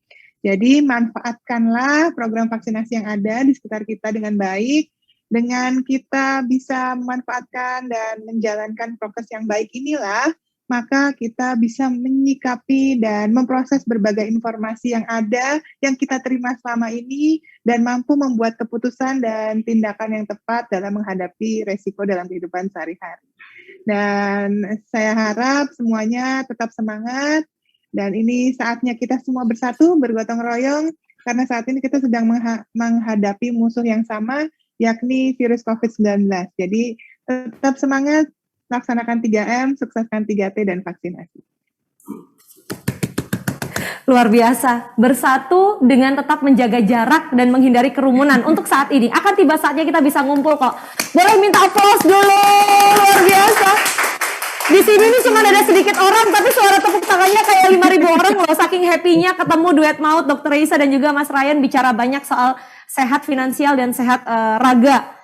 Jadi manfaatkanlah program vaksinasi yang ada di sekitar kita dengan baik. Dengan kita bisa memanfaatkan dan menjalankan prokes yang baik inilah, maka kita bisa menyikapi dan memproses berbagai informasi yang ada, yang kita terima selama ini, dan mampu membuat keputusan dan tindakan yang tepat dalam menghadapi resiko dalam kehidupan sehari-hari. Dan saya harap semuanya tetap semangat, dan ini saatnya kita semua bersatu, bergotong royong, karena saat ini kita sedang menghadapi musuh yang sama, yakni virus COVID-19. Jadi tetap semangat, laksanakan 3M, sukseskan 3T, dan vaksinasi. Luar biasa, bersatu dengan tetap menjaga jarak dan menghindari kerumunan. Untuk saat ini, akan tiba saatnya kita bisa ngumpul kok. Boleh minta aplaus dulu, luar biasa. Di sini nih cuma ada sedikit orang, tapi suara tepuk tangannya kayak 5.000 orang loh. Saking happy-nya ketemu duet maut Dr. Reisa dan juga Mas Ryan bicara banyak soal sehat finansial dan sehat raga.